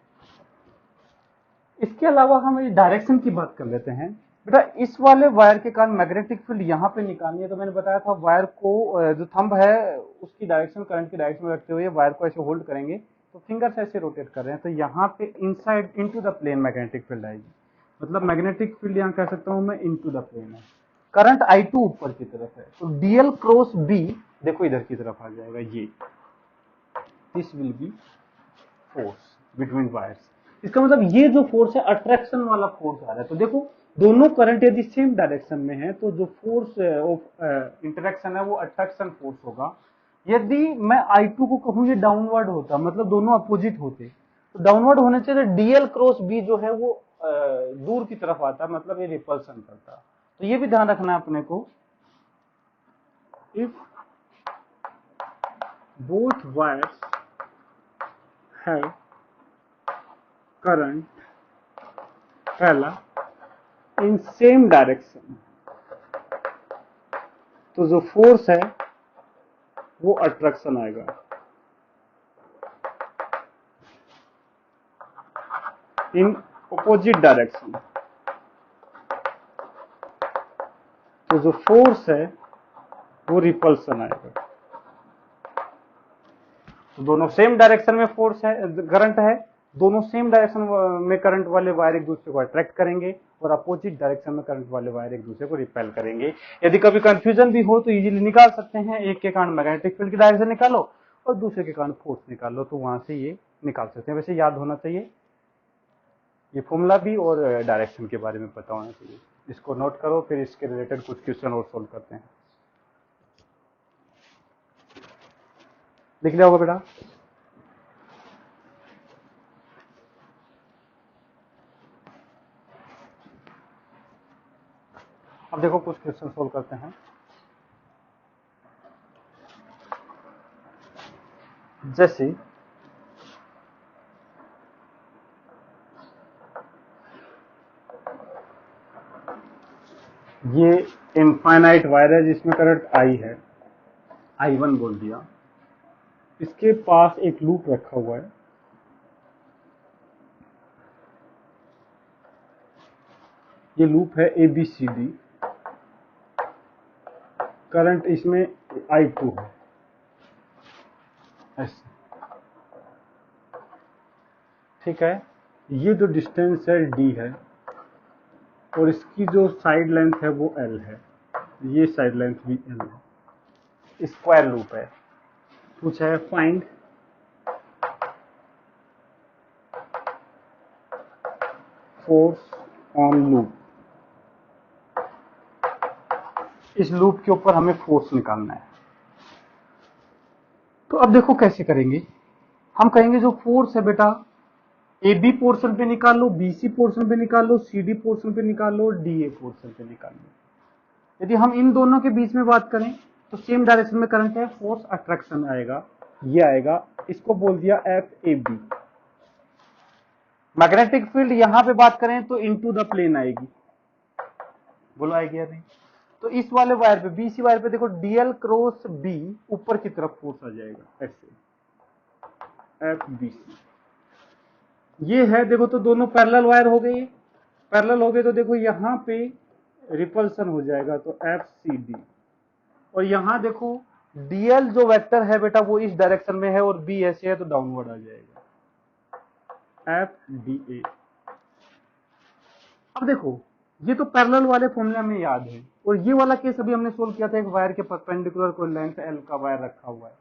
इसके अलावा हम इस डायरेक्शन की बात कर लेते हैं। बेटा इस वाले वायर के कारण मैग्नेटिक फील्ड यहाँ पे निकालनी है, तो मैंने बताया था वायर को जो थंब है उसकी डायरेक्शन करंट की डायरेक्शन में रखते हुए वायर को ऐसे होल्ड करेंगे, तो फिंगर्स ऐसे रोटेट कर रहे हैं, तो यहाँ पे inside into the plane magnetic field आएगी। मतलब मैग्नेटिक फील्ड यहाँ कह सकता हूँ मैं इनटू द प्लेन है। करंट I2 ऊपर की तरफ है, तो DL क्रॉस B देखो इधर की तरफ आ जाएगा ये। This will B force between wires. इसका मतलब ये जो फोर्स है अट्रैक्शन वाला फोर्स आ रहा है। तो देखो दोनों करंट यदि सेम डायरेक्शन में है तो जो फोर्स ऑफ इंटरेक्शन है वो अट्रैक्शन फोर्स होगा। यदि मैं I2 को कहूँ ये डाउनवर्ड होता, मतलब दोनों अपोजिट होते, तो डाउनवर्ड होने से DL क्रॉस B जो है वो दूर की तरफ आता, मतलब ये रिपल्सन करता। तो ये भी ध्यान रखना है अपने को। If both wires have current पहला इन सेम डायरेक्शन, तो जो फोर्स है वो अट्रैक्शन आएगा। इन ऑपोजिट डायरेक्शन, तो जो फोर्स है वो रिपल्सन आएगा। तो दोनों सेम डायरेक्शन में फोर्स है, करंट है, दोनों सेम डायरेक्शन में करंट वाले वायर एक दूसरे को अट्रैक्ट करेंगे और अपोजिट डायरेक्शन में करंट वाले वायर एक दूसरे को रिपेल करेंगे। यदि कभी कंफ्यूजन भी हो तो इजीली निकाल सकते हैं, एक के कारण मैग्नेटिक फील्ड की डायरेक्शन निकालो और दूसरे के कारण फोर्स निकालो, तो वहां से ये निकाल सकते हैं। वैसे याद होना चाहिए ये फॉर्मूला भी और डायरेक्शन के बारे में पता होना चाहिए। इसको नोट करो, फिर इसके रिलेटेड कुछ क्वेश्चन और सोल्व करते हैं। लिख लिया होगा बेटा? अब देखो कुछ क्वेश्चन सोल्व करते हैं। जैसे ये इनफाइनाइट वायर है जिसमें करंट I है, I1 बोल दिया। इसके पास एक लूप रखा हुआ है, ये लूप है ABCD। करंट इसमें I2 है ऐसे, ठीक है। ये जो डिस्टेंस है D है और इसकी जो साइड लेंथ है वो L है, ये साइड लेंथ भी L है। स्क्वायर लूप है। पूछा है फाइंड फोर्स ऑन लूप। इस लूप के ऊपर हमें फोर्स निकालना है। तो अब देखो कैसे करेंगे। हम कहेंगे जो फोर्स है बेटा AB पोर्शन पे निकाल लो, BC पोर्शन पे निकाल लो, CD पोर्शन पे निकाल लो, DA पोर्शन पे निकाल लो। यदि हम इन दोनों के बीच में बात करें तो सेम डायरेक्शन में करंट है, फोर्स अट्रैक्शन आएगा, ये आएगा। इसको बोल दिया FAB। मैग्नेटिक फील्ड यहां पे बात करें तो इनटू द प्लेन आएगी, बोलो आएगी या नहीं? तो इस वाले वायर पे BC वायर पे देखो DL क्रॉस B ऊपर की तरफ फोर्स आ जाएगा ऐसे, FBC। ये है देखो, तो दोनों पैरेलल वायर हो गए। पैरेलल हो गए तो देखो यहाँ पे रिपल्सन हो जाएगा, तो FCD। और यहाँ देखो DL जो वेक्टर है बेटा वो इस डायरेक्शन में है और B ऐसे है तो डाउनवर्ड आ जाएगा, FDA। अब देखो ये तो पैरेलल वाले फॉर्मूला में याद है, और ये वाला केस अभी हमने सोल्व किया था। एक वायर के परपेंडिकुलर कोई लेंथ L का वायर रखा हुआ है,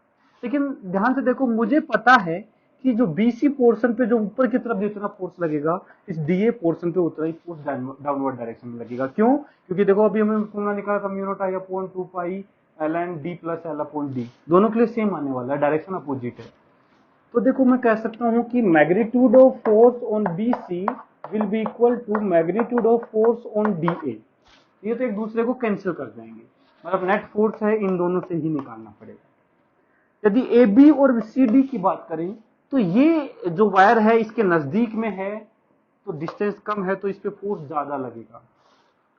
लेकिन ध्यान से देखो मुझे पता है कि जो BC पोर्शन पे जो ऊपर की तरफ जितना फोर्स लगेगा इस DA पोर्शन पे उतना ही फोर्स डाउनवर्ड डायरेक्शन में लगेगा। क्यों? क्योंकि देखो अभी हमने फॉर्मूला निकाला था mu naught I upon 2 pi ln D plus L upon D, दोनों के लिए सेम आने वाला है, डायरेक्शन अपोजिट है। तो देखो मैं कह सकता हूं कि magnitude of force on BC will be equal to magnitude of force on DA। ये तो एक दूसरे को कैंसिल कर जाएंगे, मतलब नेट फोर्स है इन दोनों से ही निकालना पड़ेगा। यदि AB और CD की बात करें तो ये जो वायर है इसके नजदीक में है तो डिस्टेंस कम है तो इस पे फोर्स ज्यादा लगेगा,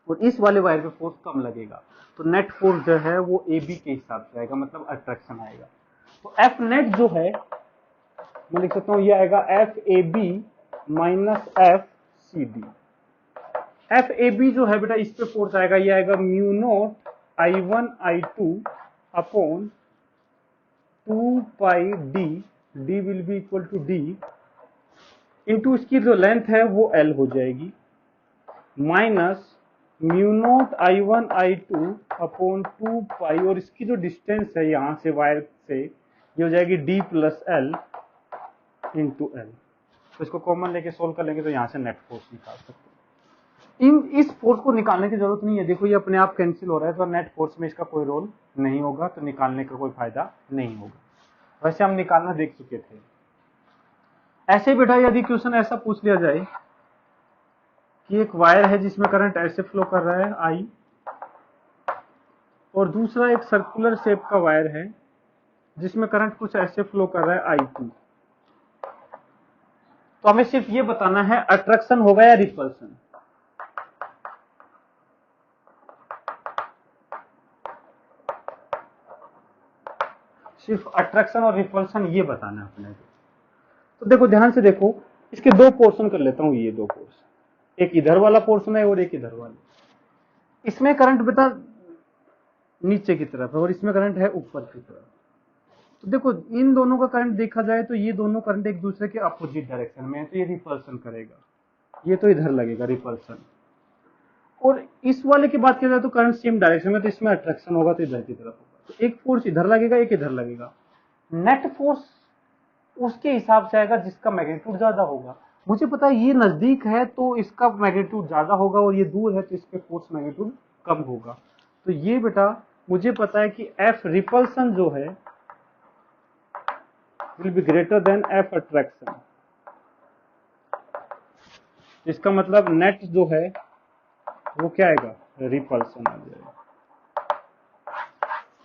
और इस वाले वायर पे फोर्स कम लगेगा, तो नेट फोर्स जो है वो AB के हिसाब से आएगा, मतलब अट्रैक्शन आएगा। तो F नेट जो है मैं लिख सकता हूं ये आएगा FAB minus C D. F A B जो है बेटा इस पे फोर्स आएगा, ये आएगा mu naught I1 I2 upon 2 pi D, D will be equal to D into इसकी जो लेंथ है वो एल हो जाएगी, minus mu naught I1 I2 upon 2 pi, और इसकी जो डिस्टेंस है यहां से वायर से ये हो जाएगी D plus L into L. तो इसको कॉमन लेके सोल्व कर लेंगे तो यहां से नेट फोर्स निकाल सकते हैं। इस फोर्स को निकालने की जरूरत नहीं है, देखो ये अपने आप कैंसिल हो रहा है, तो नेट फोर्स में इसका कोई रोल नहीं होगा, तो निकालने का कोई फायदा नहीं होगा। वैसे हम निकालना देख चुके थे। ऐसे बेटा यदि क्वेश्चन ऐसा पूछ लिया जाए कि एक वायर है जिसमें करंट ऐसे फ्लो कर रहा है आई, और दूसरा एक सर्कुलर शेप का वायर है जिसमें करंट कुछ ऐसे फ्लो कर रहा है आई टू, तो हमें सिर्फ ये बताना है अट्रैक्शन होगा या रिपल्सन। सिर्फ अट्रैक्शन और रिपल्सन ये बताना है अपने को। तो देखो ध्यान से देखो, इसके दो पोर्शन कर लेता हूं, ये दो पोर्शन, एक इधर वाला पोर्शन है और एक इधर वाला। इसमें करंट बेटा नीचे की तरफ है और इसमें करंट है ऊपर की तरफ। तो देखो इन दोनों का करंट देखा जाए तो ये दोनों करंट एक दूसरे के अपोजिट डायरेक्शन में है, तो ये रिपल्सन करेगा, ये तो इधर लगेगा रिपल्सन। और इस वाले की बात किया जाए तो करंट सेम डायरेक्शन में, तो इसमें अट्रैक्शन होगा तो इधर की तरफ होगा। तो एक फोर्स इधर लगेगा, एक इधर लगेगा। नेट फोर्स उसके हिसाब से आएगा जिसका मैग्नीट्यूड ज्यादा होगा। मुझे पता है ये नजदीक है तो इसका मैग्नीट्यूड ज्यादा होगा, और ये दूर है तो इसके फोर्स मैग्नीट्यूड कम होगा। तो ये बेटा मुझे पता है कि एफ रिपल्सन जो है will be greater than F attraction. इसका मतलब नेट जो है वो क्या आएगा, रिपल्सन आ जाएगा।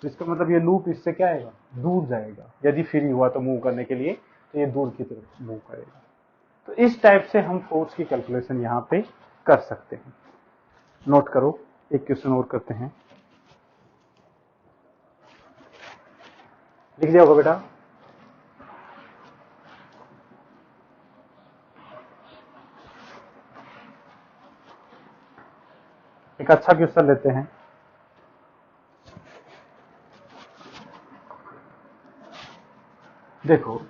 तो इसका मतलब ये लूप इससे क्या आएगा, दूर जाएगा। यदि फ्री हुआ तो मूव करने के लिए, तो ये दूर की तरफ मूव करेगा। तो इस टाइप से हम फोर्स की कैलकुलेशन यहां पे कर सकते हैं। नोट करो, एक क्वेश्चन और करते हैं, लिख दिया होगा बेटा। एक अच्छा क्वेश्चन लेते हैं। देखो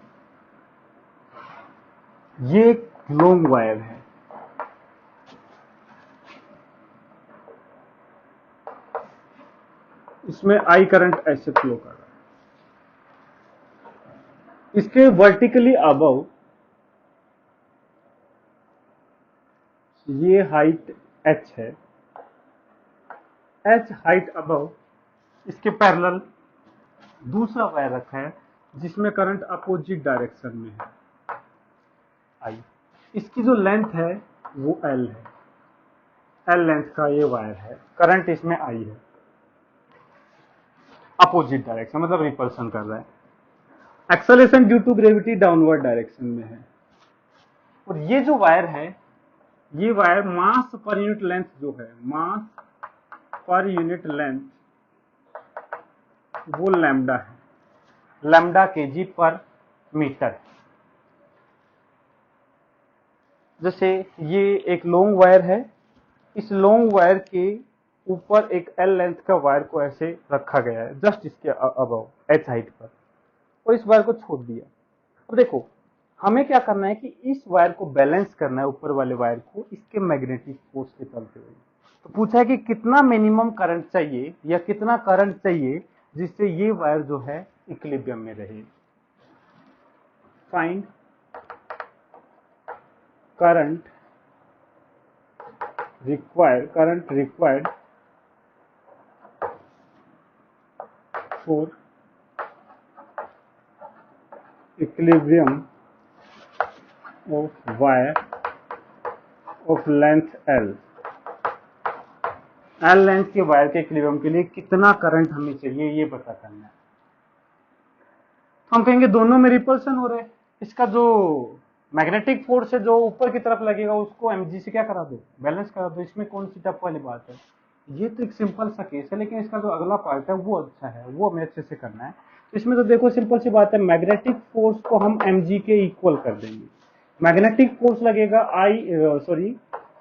ये एक लॉन्ग वायर है, इसमें आई करंट ऐसे फ्लो कर रहा है, इसके वर्टिकली अबव ये हाइट h है, h हाइट अबव इसके पैरेलल दूसरा वायर रखा है जिसमें करंट अपोजिट डायरेक्शन में है आई। इसकी जो लेंथ है वो l है, l लेंथ का ये वायर है, करंट इसमें आई है, अपोजिट डायरेक्शन मतलब रिपल्सन कर रहा है। Acceleration due to gravity downward direction में है। और ये जो वायर है, ये वायर मास पर यूनिट लेंथ जो है, मास पर यूनिट लेंथ वो लैम्डा है, लैम्डा केजी पर मीटर। जैसे ये एक लॉन्ग वायर है, इस लॉन्ग वायर के ऊपर एक एल लेंथ का वायर को ऐसे रखा गया है जस्ट इसके अबव एच हाइट पर, और इस वायर को छोड़ दिया। अब देखो हमें क्या करना है कि इस वायर को बैलेंस करना है, ऊपर वाले वायर को इसके मैग्नेटिक फोर्स के चलते हुए। तो पूछा है कि कितना मिनिमम करंट चाहिए या कितना करंट चाहिए जिससे ये वायर जो है इक्विलिब्रियम में रहे। Find current required for equilibrium of wire of length L. L length के वायर के इक्विलिब्रियम के लिए कितना करंट हमें चाहिए ये पता करना है। तो हम कहेंगे दोनों में रिपल्सन हो रहे हैं, इसका जो मैग्नेटिक फोर्स है जो ऊपर की तरफ लगेगा उसको mg से क्या करा दो, बैलेंस करा दो। इसमें कौन सी टफ वाली बात है, ये तो एक सिंपल सा केस है, लेकिन इसका जो अगला पार्ट है वो अच्छा है, वो हमें अच्छे से करना है। तो इसमें तो देखो सिंपल सी बात है, मैग्नेटिक फोर्स को हम mg के इक्वल कर देंगे। मैग्नेटिक फोर्स लगेगा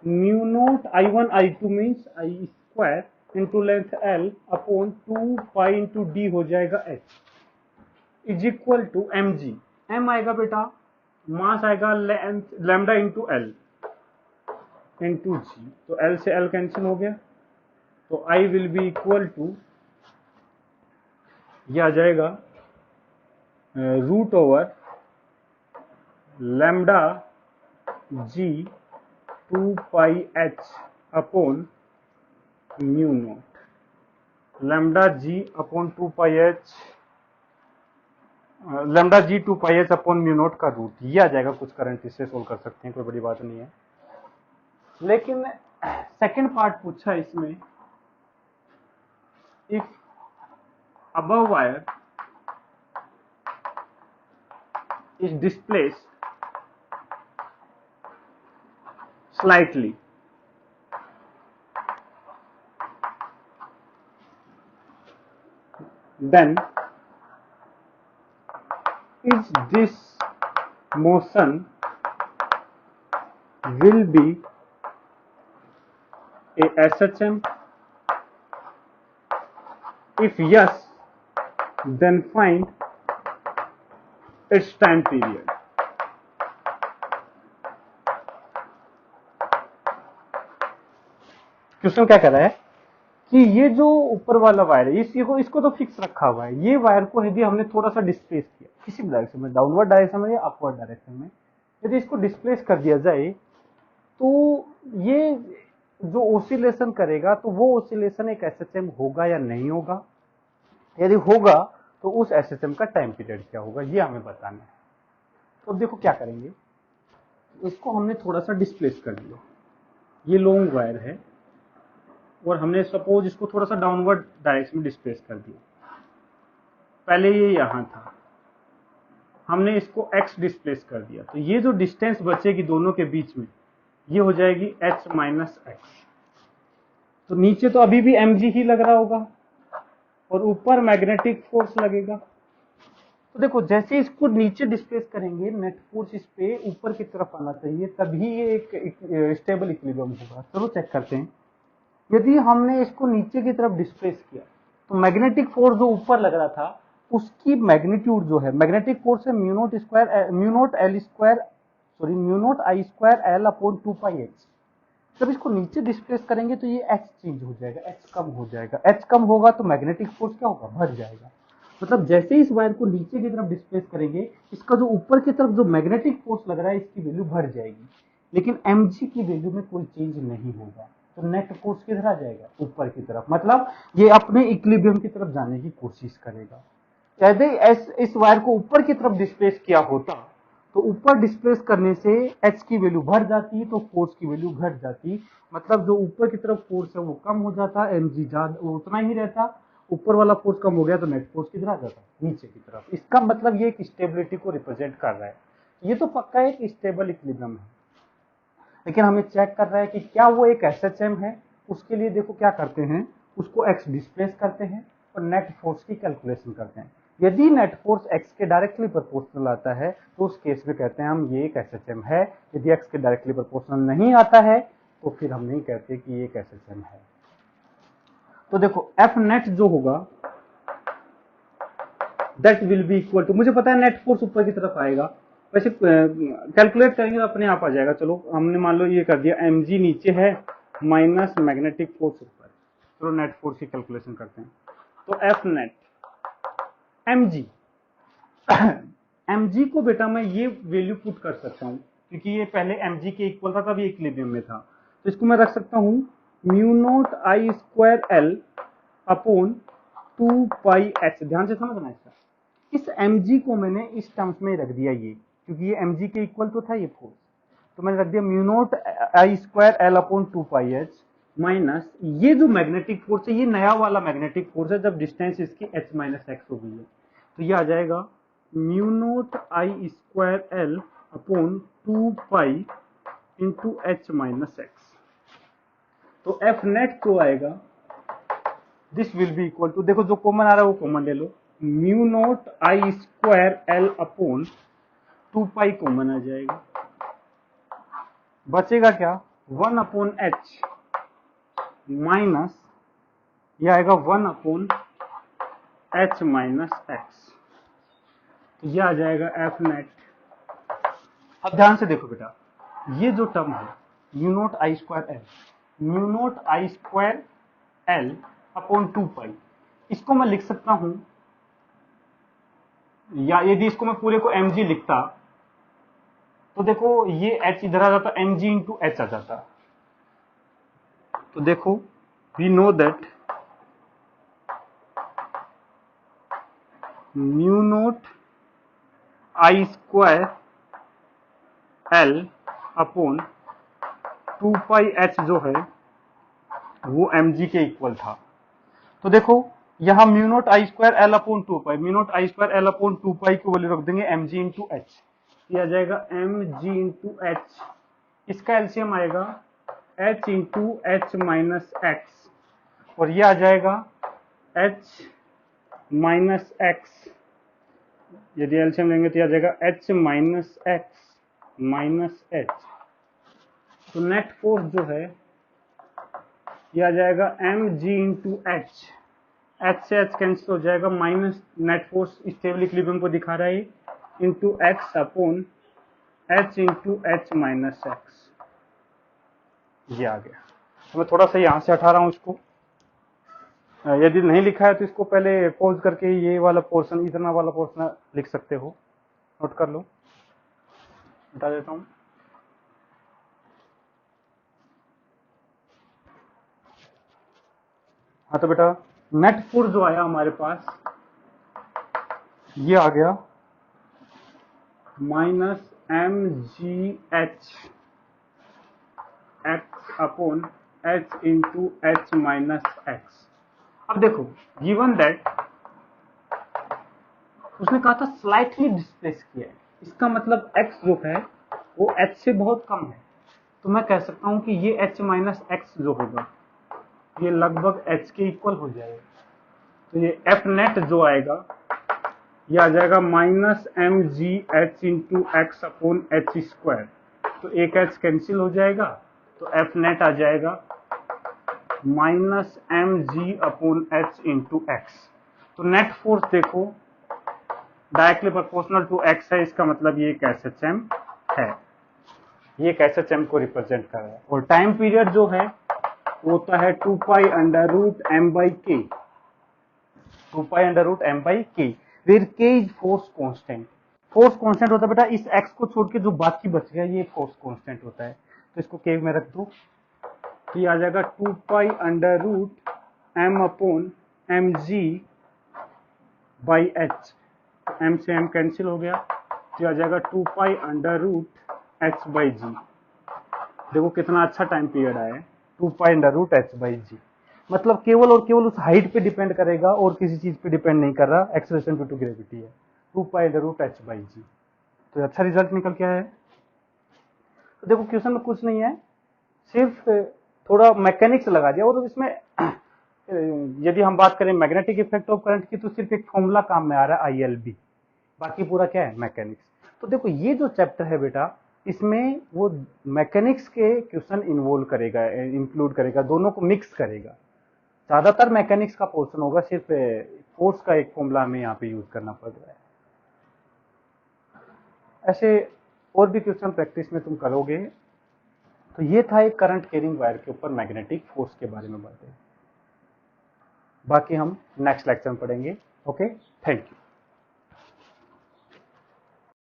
mu naught I1 I2 means I square into length L upon 2 pi into D हो जाएगा H is equal to mg। m आएगा बेटा मास आएगा length lambda into L into G, तो L से L कैंसिल हो गया, तो I will be equal to ये आ जाएगा root over lambda G 2 pi H upon mu naught lambda G upon 2 pi H lambda G 2 pi H upon mu note का root, ये आ जाएगा कुछ करंट, इससे सोल्व कर सकते हैं, कोई बड़ी बात नहीं है। लेकिन सेकंड पार्ट पूछा इसमें, if above wire is displaced slightly, then is this motion will be a SHM? If yes, then find its time period. Question क्या कह रहा है कि ये जो ऊपर वाला वायर है इसको तो फिक्स रखा हुआ है, ये वायर को यदि हमने थोड़ा सा डिस्प्लेस किया किसी भी डायरेक्शन में, डाउनवर्ड डायरेक्शन में या अपवर्ड डायरेक्शन में, यदि इसको डिस्प्लेस कर दिया जाए तो ये जो ओसिलेशन करेगा तो वो ओसिलेशन एक एसएचएम होगा या नहीं होगा, यदि होगा तो उस एसएचएम का टाइम पीरियड क्या होगा, ये हमें बताना है। तो देखो क्या करेंगे, इसको हमने थोड़ा सा डिस्प्लेस कर दिया, ये लॉन्ग वायर है और हमने सपोज इसको थोड़ा सा डाउनवर्ड डायरेक्शन में डिस्प्लेस कर दिया, पहले ये यहां था, हमने इसको x डिस्प्लेस कर दिया, तो ये जो डिस्टेंस बचेगी दोनों के बीच में ये हो जाएगी h माइनस एक्स। तो नीचे तो अभी भी mg ही लग रहा होगा और ऊपर मैग्नेटिक फोर्स लगेगा। तो देखो जैसे इसको नीचे डिस्प्लेस करेंगे नेट फोर्स इस पे ऊपर की तरफ आना चाहिए, तभी ये एक स्टेबल इक्विलिब्रियम होगा। चलो चेक करते हैं, यदि हमने इसको नीचे की तरफ डिस्प्लेस किया तो मैग्नेटिक फोर्स जो ऊपर लग रहा था उसकी मैग्नीट्यूड जो है, मैग्नेटिक फोर्स है mu naught I square L upon 2 pi H. जब इसको नीचे डिस्प्लेस करेंगे तो ये एच चेंज हो जाएगा, एच कम हो जाएगा, एच कम होगा तो मैग्नेटिक फोर्स क्या होगा, बढ़ जाएगा। मतलब जैसे इस वायर को नीचे की तरफ डिस्प्लेस करेंगे इसका जो ऊपर की तरफ जो मैग्नेटिक फोर्स लग रहा है इसकी वैल्यू बढ़ जाएगी, लेकिन mg की वैल्यू में कोई चेंज नहीं होगा। तो नेट फोर्स किधर आ जाएगा, ऊपर की तरफ, मतलब ये अपने इक्विलिब्रियम की तरफ जाने की कोशिश करेगा। यदि इस वायर को ऊपर की तरफ डिस्प्लेस किया होता तो ऊपर डिस्प्लेस करने से h की वैल्यू बढ़ जाती तो फोर्स की वैल्यू घट जाती, मतलब जो ऊपर की तरफ फोर्स है वो कम हो जाता, mg ज्यादा वो उतना ही रहता, ऊपर वाला फोर्स कम हो गया तो नेट फोर्स किधर आ जाता, नीचे की तरफ। इसका मतलब ये एक स्टेबिलिटी को रिप्रेजेंट कर रहा है, ये तो पक्का एक स्टेबल इक्विलिब्रियम है, लेकिन हमें चेक कर रहा है कि क्या वो एक एसएचएम है। उसके लिए देखो क्या करते हैं, उसको x डिस्प्लेस करते हैं और नेट फोर्स की कैलकुलेशन करते हैं। यदि नेट फोर्स x के डायरेक्टली प्रोपोर्शनल आता है तो उस केस में कहते हैं हम ये एक एसएचएम है, यदि x के डायरेक्टली प्रोपोर्शनल नहीं आता है तो फिर हम नहीं कहते कि ये एक एसएचएम है। तो देखो एफ नेट जो होगा that will be equal to, मुझे पता है नेट फोर्स ऊपर की तरफ आएगा, वैसे कैलकुलेट करेंगे तो अपने आप आ जाएगा। चलो हमने मान लो ये कर दिया, mg नीचे है माइनस मैग्नेटिक फोर्स ऊपर, चलो नेट फोर्स की कैलकुलेशन करते हैं। तो एफ नेट mg mg को बेटा मैं ये वैल्यू पुट कर सकता हूँ क्योंकि ये पहले mg के इक्वल था तब ये इक्विलिब्रियम में था, तो इसको मैं रख सकता हूँ mu naught I square L upon 2 pi H. ध्यान से समझना इसका, इस mg को मैंने इस टर्म्स में रख दिया ये, क्योंकि ये mg के इक्वल तो था ये फोर्स, तो मैंने रख दिया mu naught I square L upon 2 pi H minus ये जो मैग्नेटिक फोर्स है, ये नया वाला मैग्नेटिक फोर्स है जब डिस्टेंस इसकी h माइनस एक्स हो गई है, तो ये आ जाएगा mu naught I square L upon 2 pi into H minus X. तो एफ नेट तो आएगा this will be equal to, देखो जो कॉमन आ रहा है वो कॉमन ले लो, mu naught I square L upon 2 pi common आ जाएगा, बचेगा क्या 1/h माइनस ये आएगा 1/h माइनस एक्स, तो ये आ जाएगा एफ नेट। अब ध्यान से देखो बेटा, ये जो टर्म है mu naught I square L, mu naught I square L upon 2 पाई, इसको मैं लिख सकता हूं, या यदि इसको मैं पूरे को mg लिखता तो देखो ये h इधर आ जाता, mg इंटू एच आ जाता। तो देखो we know that mu naught I square L upon 2 pi H जो है वो mg के इक्वल था। तो देखो यहां mu naught I square L upon 2 pi, mu naught I square L upon 2 पाई की वैल्यू रख देंगे mg इंटू एच, ये आ जाएगा mg इंटू एच, इसका एलसीएम आएगा h into H minus x, और ये आ जाएगा h माइनस एक्स, यदि एलसीएम लेंगे तो ये आ जाएगा h minus x minus H. तो नेट फोर्स जो है ये आ जाएगा mg इंटू एच, एच से एच कैंसिल हो जाएगा, minus net force stable equilibrium को दिखा रहा है, into X upon H into H minus x, ये आ गया। तो मैं थोड़ा सा यहां से हटा रहा हूं इसको, यदि नहीं लिखा है तो इसको पहले पॉज करके ये वाला पोर्शन, इतना वाला पोर्शन लिख सकते हो, नोट कर लो, हटा देता हूं। हाँ तो बेटा नेट फोर्स जो आया हमारे पास ये आ गया minus M G H X upon H into H minus X. अब देखो गिवन दैट उसने कहा था स्लाइटली डिस्प्लेस किया है, इसका मतलब x जो है वो h से बहुत कम है, तो मैं कह सकता हूं कि ये h माइनस एक्स जो होगा ये लगभग h के इक्वल हो जाएगा। तो ये एफ नेट जो आएगा ये आ जाएगा minus M G H into X upon H square, तो एक h कैंसिल हो जाएगा, तो एफ नेट आ जाएगा minus M G upon H into X. तो नेट फोर्स देखो डायरेक्टली प्रोपोर्शनल टू एक्स है, इसका मतलब ये एक एसएचएम है, ये एक एसएचएम को रिप्रेजेंट कर रहा है। और टाइम पीरियड जो है वो होता है 2 pi under root M by K, 2 pi under root M by K, where K is force constant. Force constant होता है बेटा इस एक्स को छोड़ के जो बाकी बच गया ये फोर्स कांस्टेंट होता है, तो इसको के में रख दो, तो ये आ जाएगा 2 pi under root M upon M G by H, M से एम कैंसिल हो गया, तो आ जाएगा 2 pi under root H by G. देखो कितना अच्छा टाइम पीरियड आया है, 2 pi under root H by G, मतलब केवल और केवल उस हाइट पे डिपेंड करेगा और किसी चीज पे डिपेंड नहीं कर रहा, एक्सेलरेशन ड्यू टू ग्रेविटी है, 2 pi under root H by G. तो अच्छा रिजल्ट निकल के आया है। तो देखो क्वेश्चन में कुछ नहीं है, सिर्फ थोड़ा मैकेनिक्स लगा दिया, और इसमें यदि हम बात करें मैग्नेटिक इफेक्ट ऑफ करंट की तो सिर्फ एक फॉर्मूला काम में आ रहा है ILB, बाकी पूरा क्या है मैकेनिक्स। तो देखो ये जो चैप्टर है बेटा इसमें वो मैकेनिक्स के क्वेश्चन इन्वॉल्व करेगा, इंक्लूड करेगा, दोनों को मिक्स करेगा। ज्यादातर मैकेनिक्स का पोर्शन होगा, सिर्फ फोर्स का एक फॉर्मूला हमें यहाँ पे यूज करना पड़ रहा है। ऐसे और भी क्वेश्चन प्रैक्टिस में तुम करोगे। तो ये था एक करंट कैरिंग वायर के ऊपर मैग्नेटिक फोर्स के बारे में बातें, बाकी हम नेक्स्ट लेक्चर में पढ़ेंगे। Okay, thank you.